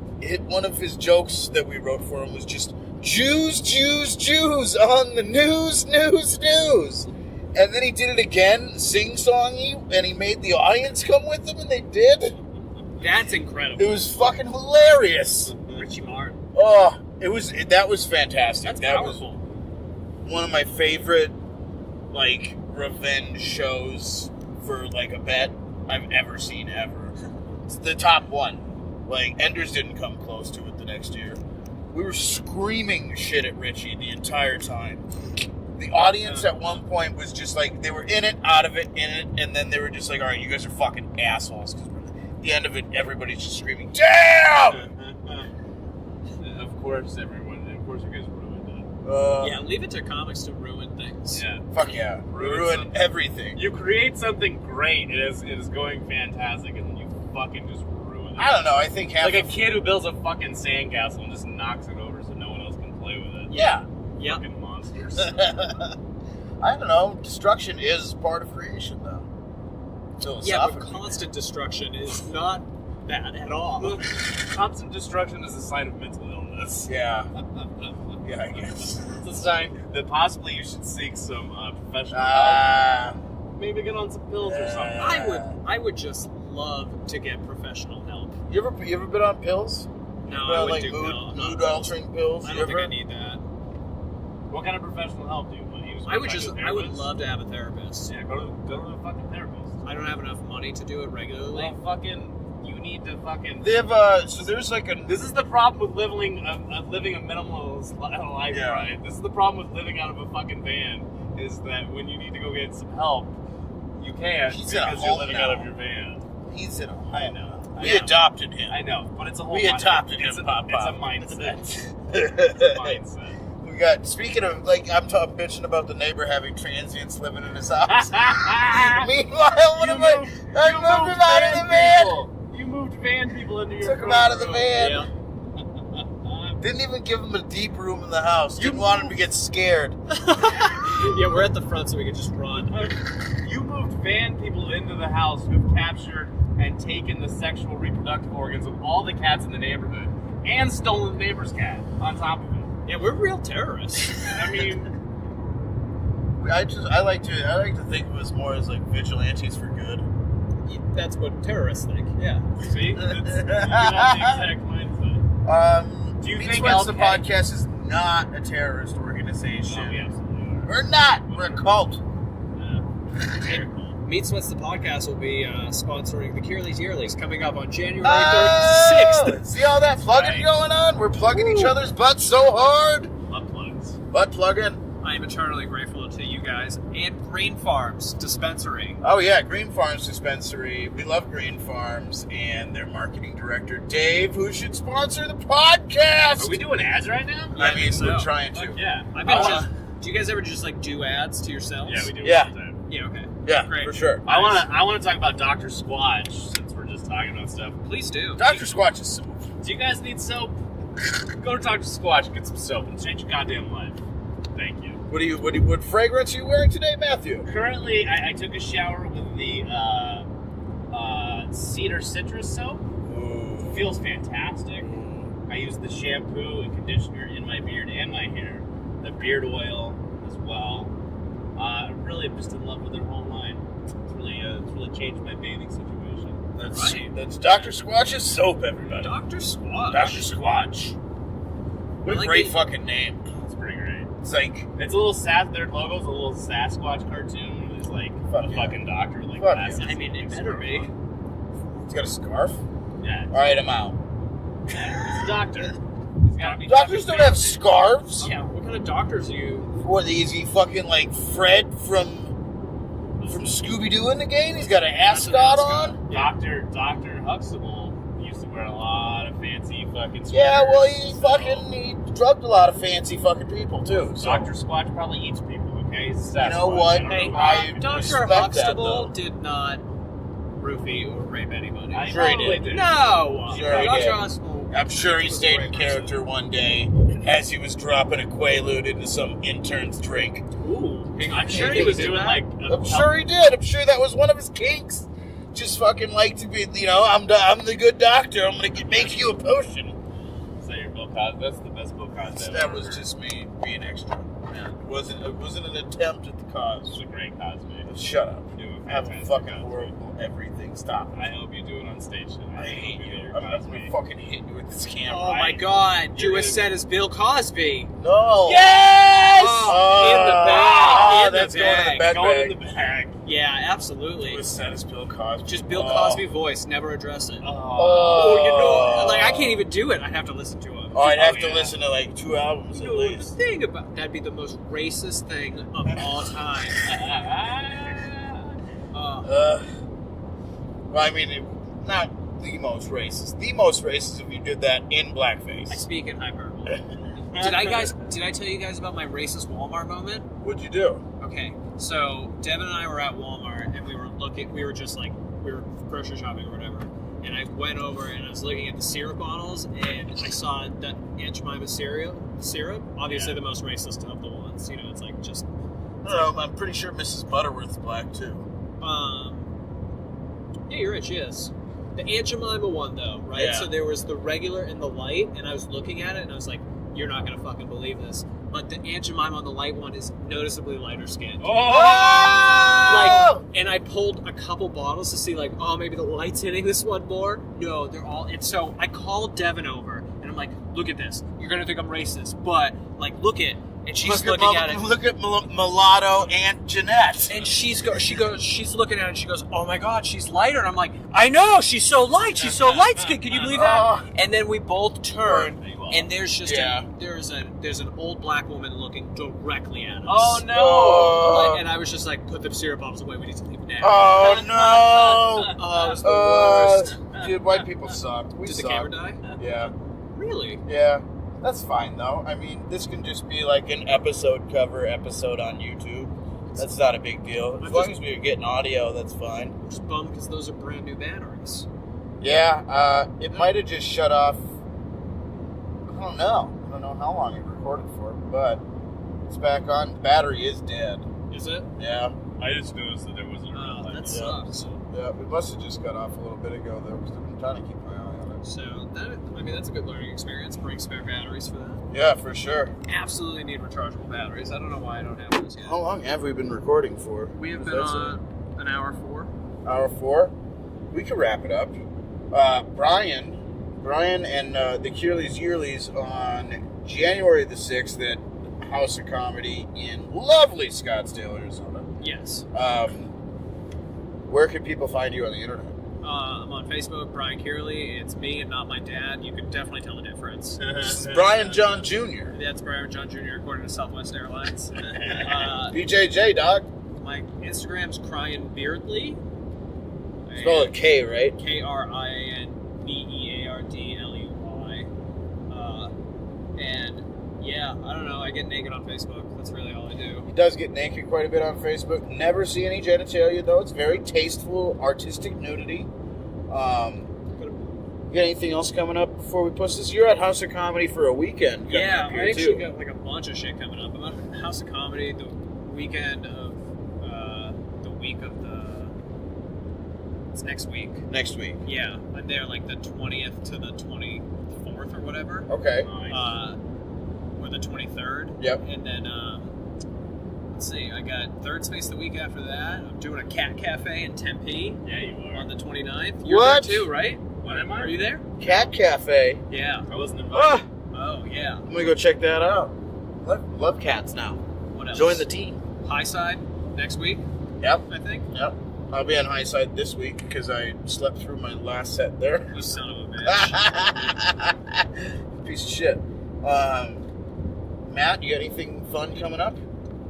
[SPEAKER 2] one of his jokes that we wrote for him was just "Jews, Jews, Jews on the news, news, news." And then he did it again, sing-songy, and he made the audience come with him, and they did.
[SPEAKER 3] That's incredible.
[SPEAKER 2] It was fucking hilarious.
[SPEAKER 3] Richie Martin.
[SPEAKER 2] Oh, that was fantastic.
[SPEAKER 3] That's
[SPEAKER 2] That
[SPEAKER 3] powerful.
[SPEAKER 2] was one of my favorite, like, revenge shows for, like, a bet I've ever seen ever. It's the top one. Like, Enders didn't come close to it the next year. We were screaming shit at Richie the entire time. The audience at one point was just like, they were in it, out of it, in it, and then they were just like, all right, you guys are fucking assholes. Because at the end of it, everybody's just screaming, damn!
[SPEAKER 4] Of course, you guys ruined it.
[SPEAKER 3] Yeah, leave it to comics to ruin things.
[SPEAKER 4] Yeah.
[SPEAKER 2] Fuck yeah. Ruin everything.
[SPEAKER 4] You create something great, it is going fantastic, and then you fucking just ruin it.
[SPEAKER 2] I don't know, I think half
[SPEAKER 4] Like a
[SPEAKER 2] of-
[SPEAKER 4] kid who builds a fucking sandcastle and just knocks it over so no one else can play with it.
[SPEAKER 2] Yeah.
[SPEAKER 3] Yep.
[SPEAKER 4] Fucking monsters.
[SPEAKER 2] I don't know. Destruction is part of creation, though.
[SPEAKER 3] Yeah, but
[SPEAKER 2] Philosophically.
[SPEAKER 3] constant destruction is not bad at all.
[SPEAKER 4] Constant destruction is a sign of mental illness.
[SPEAKER 2] Yeah. Yeah, I guess.
[SPEAKER 4] It's a sign that possibly you should seek some professional help. Maybe get on some pills or something.
[SPEAKER 3] I would just love to get professional help.
[SPEAKER 2] You ever been on pills?
[SPEAKER 3] No, I would
[SPEAKER 2] like
[SPEAKER 3] do
[SPEAKER 2] mood altering pills?
[SPEAKER 3] I
[SPEAKER 2] You
[SPEAKER 3] don't think
[SPEAKER 2] ever?
[SPEAKER 3] I need that.
[SPEAKER 4] What kind of professional help do you want to use?
[SPEAKER 3] I would love to have a therapist.
[SPEAKER 4] Yeah, go to the fucking therapist.
[SPEAKER 3] I don't have enough money to do it regularly.
[SPEAKER 4] Well, you need to fucking.
[SPEAKER 2] They have so there's like a.
[SPEAKER 4] This is the problem with living a minimalist life,
[SPEAKER 2] Yeah.
[SPEAKER 4] right? This is the problem with living out of a fucking van. Is that when you need to go get some help, you can't
[SPEAKER 2] He's in a
[SPEAKER 4] because you're
[SPEAKER 2] home
[SPEAKER 4] living
[SPEAKER 2] now.
[SPEAKER 4] out of your van.
[SPEAKER 2] He's in
[SPEAKER 4] I
[SPEAKER 2] Ohio.
[SPEAKER 4] know.
[SPEAKER 2] We adopted him.
[SPEAKER 4] I know, but it's a whole.
[SPEAKER 2] We adopted him,
[SPEAKER 4] It's a
[SPEAKER 2] Pop.
[SPEAKER 4] mindset. It's a mindset.
[SPEAKER 2] We got. Speaking of, like, I'm bitching about the neighbor having transients living in his house. Meanwhile, what am I moved him out of the van.
[SPEAKER 4] You moved van people into your.
[SPEAKER 2] Took him out of the
[SPEAKER 4] room.
[SPEAKER 2] van.
[SPEAKER 3] Yeah.
[SPEAKER 2] Didn't even give him a deep room in the house. Didn't want him to get scared.
[SPEAKER 3] Yeah, we're at the front so we can just run.
[SPEAKER 4] You moved van people into the house who've captured and taken the sexual reproductive organs of all the cats in the neighborhood and stolen the neighbor's cat on top of it.
[SPEAKER 3] Yeah, we're real terrorists.
[SPEAKER 4] I mean,
[SPEAKER 2] I like to think of us more as like vigilantes for good.
[SPEAKER 3] That's what terrorists think. Yeah.
[SPEAKER 4] see, you have the exact mindset. Do you think
[SPEAKER 2] Meat Sweats the
[SPEAKER 4] LK
[SPEAKER 2] podcast is not a terrorist organization?
[SPEAKER 4] Oh, we absolutely are.
[SPEAKER 2] We're not. We're a cult.
[SPEAKER 4] Yeah.
[SPEAKER 3] Meat Sweats the podcast will be sponsoring the Kearley's Yearlies coming up on January
[SPEAKER 2] Oh!
[SPEAKER 3] 6th.
[SPEAKER 2] See all that plugging
[SPEAKER 4] Right.
[SPEAKER 2] going on? We're plugging each other's butts so hard.
[SPEAKER 4] Butt plugs.
[SPEAKER 2] Butt plugging.
[SPEAKER 3] I am eternally grateful to you guys and Green Farms Dispensary.
[SPEAKER 2] Oh yeah, Green Farms Dispensary. We love Green Farms and their marketing director Dave, who should sponsor the podcast.
[SPEAKER 4] Are we doing ads right now?
[SPEAKER 2] I mean,
[SPEAKER 3] so.
[SPEAKER 2] we're trying to.
[SPEAKER 4] Fuck yeah.
[SPEAKER 3] I've been do you guys ever just like do ads to yourselves?
[SPEAKER 4] Yeah, we do.
[SPEAKER 2] Yeah.
[SPEAKER 4] all the time.
[SPEAKER 3] Yeah, okay.
[SPEAKER 2] Yeah,
[SPEAKER 3] Great.
[SPEAKER 2] for sure.
[SPEAKER 4] I want to talk about Dr. Squatch since we're just talking about stuff.
[SPEAKER 3] Please do.
[SPEAKER 2] Dr. Squatch is soap.
[SPEAKER 4] Do you guys need soap? Go to Dr. Squatch and get some soap and change your goddamn life. Thank you.
[SPEAKER 2] What fragrance are you wearing today, Matthew?
[SPEAKER 4] Currently, I took a shower with the cedar citrus soap.
[SPEAKER 2] Ooh.
[SPEAKER 4] Feels fantastic. I use the shampoo and conditioner in my beard and my hair. The beard oil as well. Really, I'm just in love with their whole line. It's really changed my bathing situation.
[SPEAKER 2] That's Dr. Squatch's soap, everybody.
[SPEAKER 3] Dr. Squatch.
[SPEAKER 2] Dr. Squatch. What a
[SPEAKER 3] I like
[SPEAKER 2] great
[SPEAKER 3] it.
[SPEAKER 2] fucking name.
[SPEAKER 4] It's pretty great.
[SPEAKER 2] It's like,
[SPEAKER 4] It's a little their logo's a little Sasquatch cartoon. It's like
[SPEAKER 2] Fuck
[SPEAKER 4] a
[SPEAKER 2] yeah.
[SPEAKER 4] fucking doctor with like
[SPEAKER 2] Fuck
[SPEAKER 4] glasses.
[SPEAKER 2] yeah.
[SPEAKER 3] I mean, it
[SPEAKER 4] and, like,
[SPEAKER 3] better be.
[SPEAKER 2] it's got a scarf.
[SPEAKER 4] Yeah.
[SPEAKER 2] All right, I'm out.
[SPEAKER 4] He's a doctor. He's gotta be
[SPEAKER 2] Doctors don't have scarves.
[SPEAKER 3] Yeah, what kind of doctors are you?
[SPEAKER 2] What is he fucking like Fred from Scooby-Doo in the game? He's got an ascot on.
[SPEAKER 4] Dr. Huxtable used to wear a lot of fancy fucking sweaters.
[SPEAKER 2] Yeah, well, he
[SPEAKER 4] so-
[SPEAKER 2] he drugged a lot of fancy fucking people too. So
[SPEAKER 4] Dr. Squatch probably eats people, okay? He's a
[SPEAKER 2] You know
[SPEAKER 4] Sasquatch.
[SPEAKER 2] what?
[SPEAKER 4] I don't
[SPEAKER 3] Hey,
[SPEAKER 4] know.
[SPEAKER 2] I
[SPEAKER 3] Dr.
[SPEAKER 2] respect that,
[SPEAKER 3] Huxtable
[SPEAKER 2] though.
[SPEAKER 3] did not roofie or rape anybody.
[SPEAKER 4] I
[SPEAKER 2] Sure he
[SPEAKER 4] probably
[SPEAKER 2] did.
[SPEAKER 3] No!
[SPEAKER 2] Sure he
[SPEAKER 3] Dr.
[SPEAKER 2] did.
[SPEAKER 3] Huxtable.
[SPEAKER 2] I'm sure he
[SPEAKER 3] was a
[SPEAKER 2] stayed
[SPEAKER 3] great
[SPEAKER 2] in
[SPEAKER 3] person.
[SPEAKER 2] character one day as he was dropping a Quaalude into some intern's drink.
[SPEAKER 3] Ooh.
[SPEAKER 4] I'm sure he was doing like.
[SPEAKER 2] I'm sure he did. I'm sure that was one of his kinks. Just fucking like to be, I'm the good doctor. I'm gonna make you a potion.
[SPEAKER 4] Is that your Bill Cosby? That's the best Bill Cosby.
[SPEAKER 2] That was just me being extra.
[SPEAKER 4] Yeah.
[SPEAKER 2] It wasn't an attempt at the
[SPEAKER 4] It's
[SPEAKER 2] cause.
[SPEAKER 4] a great Cosby.
[SPEAKER 2] Shut up.
[SPEAKER 4] You do a
[SPEAKER 2] Have a
[SPEAKER 4] fantastic
[SPEAKER 2] fucking
[SPEAKER 4] Cosby.
[SPEAKER 2] horrible everything. Stop.
[SPEAKER 4] I hope you do it on station.
[SPEAKER 2] I hate
[SPEAKER 4] hope do
[SPEAKER 2] you.
[SPEAKER 4] your
[SPEAKER 2] I'm
[SPEAKER 4] Cosby.
[SPEAKER 2] gonna fucking hit you with this camera.
[SPEAKER 3] Oh my
[SPEAKER 4] Right.
[SPEAKER 3] god,
[SPEAKER 4] You're
[SPEAKER 3] Jewish
[SPEAKER 4] gonna-
[SPEAKER 3] said as Bill Cosby.
[SPEAKER 2] No.
[SPEAKER 4] Yes!
[SPEAKER 3] Oh, in the bag. In
[SPEAKER 2] that's
[SPEAKER 3] the
[SPEAKER 2] going in
[SPEAKER 3] bag.
[SPEAKER 2] the bag.
[SPEAKER 4] Going in the bag.
[SPEAKER 3] Yeah, absolutely.
[SPEAKER 2] Was said as Bill Cosby.
[SPEAKER 3] Just Bill
[SPEAKER 2] Oh.
[SPEAKER 3] Cosby voice, never address it.
[SPEAKER 2] Oh,
[SPEAKER 3] you know, like I can't even do it. I'd have to listen to him.
[SPEAKER 2] Oh, I'd have
[SPEAKER 4] Oh,
[SPEAKER 2] to
[SPEAKER 4] yeah.
[SPEAKER 2] listen to like 2 albums
[SPEAKER 3] You
[SPEAKER 2] at
[SPEAKER 3] know, the
[SPEAKER 2] least.
[SPEAKER 3] thing about that'd be the most racist thing of all time.
[SPEAKER 2] Well, I mean, not the most racist. The most racist if you did that in blackface.
[SPEAKER 3] I speak in hyperbole. Did I tell you guys about my racist Walmart moment?
[SPEAKER 2] What'd you do?
[SPEAKER 3] Okay, so Devin and I were at Walmart and we were grocery shopping or whatever. And I went over and I was looking at the syrup bottles and I saw that Aunt Jemima syrup. Obviously
[SPEAKER 4] Yeah.
[SPEAKER 3] the most racist of the ones. You know, it's like just
[SPEAKER 2] I don't know. I'm pretty sure Mrs. Butterworth's black too.
[SPEAKER 3] yeah, you're right, she is. The Aunt Jemima one though, right?
[SPEAKER 2] Yeah.
[SPEAKER 3] So there was the regular and the light, and I was looking at it and I was like, you're not gonna fucking believe this. But the Aunt Jemima on the light one is noticeably lighter skinned.
[SPEAKER 2] Oh!
[SPEAKER 3] And I pulled a couple bottles to see, like, oh, maybe the light's hitting this one more. No, they're all. And so I called Devin over, and I'm like, look at this. You're gonna think I'm racist, but like, look it. and she's looking at it.
[SPEAKER 2] Look at mulatto Aunt Jeanette.
[SPEAKER 3] And she's looking at it and she goes, oh my God, she's lighter. And I'm like, I know, she's so light. She's so light skinned. Can you believe that? And then we both turn and there's just there's an old black woman looking directly at us.
[SPEAKER 4] Oh no!
[SPEAKER 3] And I was just like, put the syrup bottles away. We need to leave now.
[SPEAKER 2] Oh no!
[SPEAKER 3] Oh, it was the worst.
[SPEAKER 2] Dude, white people suck. We
[SPEAKER 3] Did
[SPEAKER 2] suck.
[SPEAKER 3] the camera die?
[SPEAKER 2] Yeah.
[SPEAKER 3] Really?
[SPEAKER 2] Yeah. That's fine though. I mean, this can just be like an episode on YouTube. That's not a big deal. As long as we're getting audio, that's fine.
[SPEAKER 3] I'm just bummed because those are brand new batteries.
[SPEAKER 2] Yeah, it might have just shut off. I don't know how long it recorded for, but it's back on. The battery is dead.
[SPEAKER 3] Is it?
[SPEAKER 2] Yeah.
[SPEAKER 4] I just noticed that there wasn't.
[SPEAKER 3] That sucks.
[SPEAKER 2] Yeah, we must have just got off a little bit ago though, because I'm trying to keep my eye on it.
[SPEAKER 3] So that's a good learning experience. Bring spare batteries for that.
[SPEAKER 2] Yeah, for sure.
[SPEAKER 3] Absolutely need rechargeable batteries. I don't know why I don't have those yet.
[SPEAKER 2] How long have we been recording for?
[SPEAKER 3] We have been on an hour 4.
[SPEAKER 2] Hour 4? We could wrap it up. Brian and the Kearley's Yearlies on January the 6th at House of Comedy in lovely Scottsdale, Arizona.
[SPEAKER 3] Yes.
[SPEAKER 2] Where can people find you on the internet?
[SPEAKER 3] I'm on Facebook, Brian Kearley. It's me and not my dad. You can definitely tell the difference.
[SPEAKER 2] It's Brian John Jr.
[SPEAKER 3] That's Brian John Jr. according to Southwest Airlines.
[SPEAKER 2] BJJ, dog.
[SPEAKER 3] My Instagram's Cryin Beardley.
[SPEAKER 2] Spell it K, right?
[SPEAKER 3] KRINBEARDLEY. And yeah, I don't know. I get naked on Facebook. That's really all I do.
[SPEAKER 2] He does get naked quite a bit on Facebook. Never see any genitalia, though. It's very tasteful, artistic nudity. You got anything else coming up before we push this? You're at House of Comedy for a weekend.
[SPEAKER 3] Yeah, I actually got like a bunch of shit coming up. I'm at House of Comedy the weekend of the week of the. It's next week.
[SPEAKER 2] Next week.
[SPEAKER 3] Yeah, I'm there like the 20th to the 24th or whatever.
[SPEAKER 2] Okay.
[SPEAKER 3] Or the 23rd.
[SPEAKER 2] Yep.
[SPEAKER 3] And then let's see, I got Third Space the week after that. I'm doing a cat cafe in Tempe.
[SPEAKER 4] Yeah, you are.
[SPEAKER 3] On the 29th. You're
[SPEAKER 2] What?
[SPEAKER 3] there too, right?
[SPEAKER 4] What am I?
[SPEAKER 3] Are you there?
[SPEAKER 2] Cat Cafe.
[SPEAKER 3] Yeah.
[SPEAKER 4] I wasn't invited.
[SPEAKER 3] Oh yeah.
[SPEAKER 2] I'm gonna go check that out. Love cats now.
[SPEAKER 3] What else?
[SPEAKER 2] Join the team.
[SPEAKER 3] High Side next week.
[SPEAKER 2] Yep.
[SPEAKER 3] I think.
[SPEAKER 2] Yep. I'll be on High Side this week because I slept through my last set there.
[SPEAKER 3] You son of a bitch.
[SPEAKER 2] Piece of shit. Matt, you got anything fun coming up?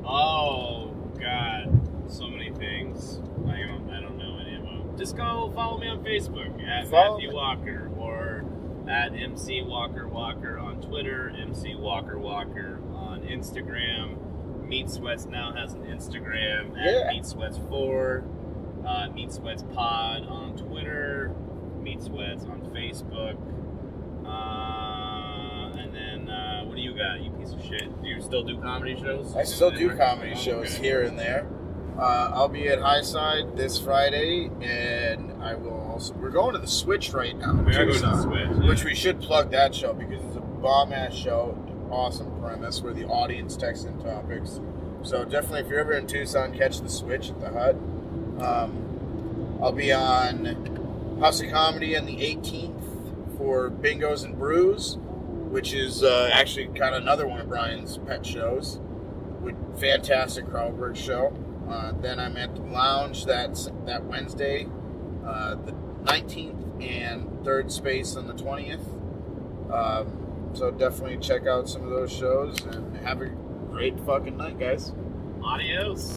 [SPEAKER 4] Oh God, so many things. I don't know any of them. Just go follow me on Facebook at Matthew Walker or at MC Walker on Twitter, MC Walker on Instagram. Meat Sweats now has an Instagram at Meat Sweats 4. Meat Sweats Pod on Twitter. Meat Sweats on Facebook. And then what do you got, you piece of shit? Do you still do comedy shows?
[SPEAKER 2] I still do comedy shows here and there. I'll be at High Side this Friday, and I will also. We're going to the Switch right now,
[SPEAKER 4] We are going to the Switch, yeah.
[SPEAKER 2] which we should plug that show because it's a bomb ass show, awesome premise where the audience texts in topics. So definitely, if you're ever in Tucson, catch the Switch at the Hut. I'll be on House of Comedy on the 18th for Bingos and Brews, which is actually kind of another one of Brian's pet shows. Fantastic crowd work show. Then I'm at the Lounge that Wednesday, the 19th, and Third Space on the 20th. So definitely check out some of those shows and have a great fucking night, guys.
[SPEAKER 4] Adios.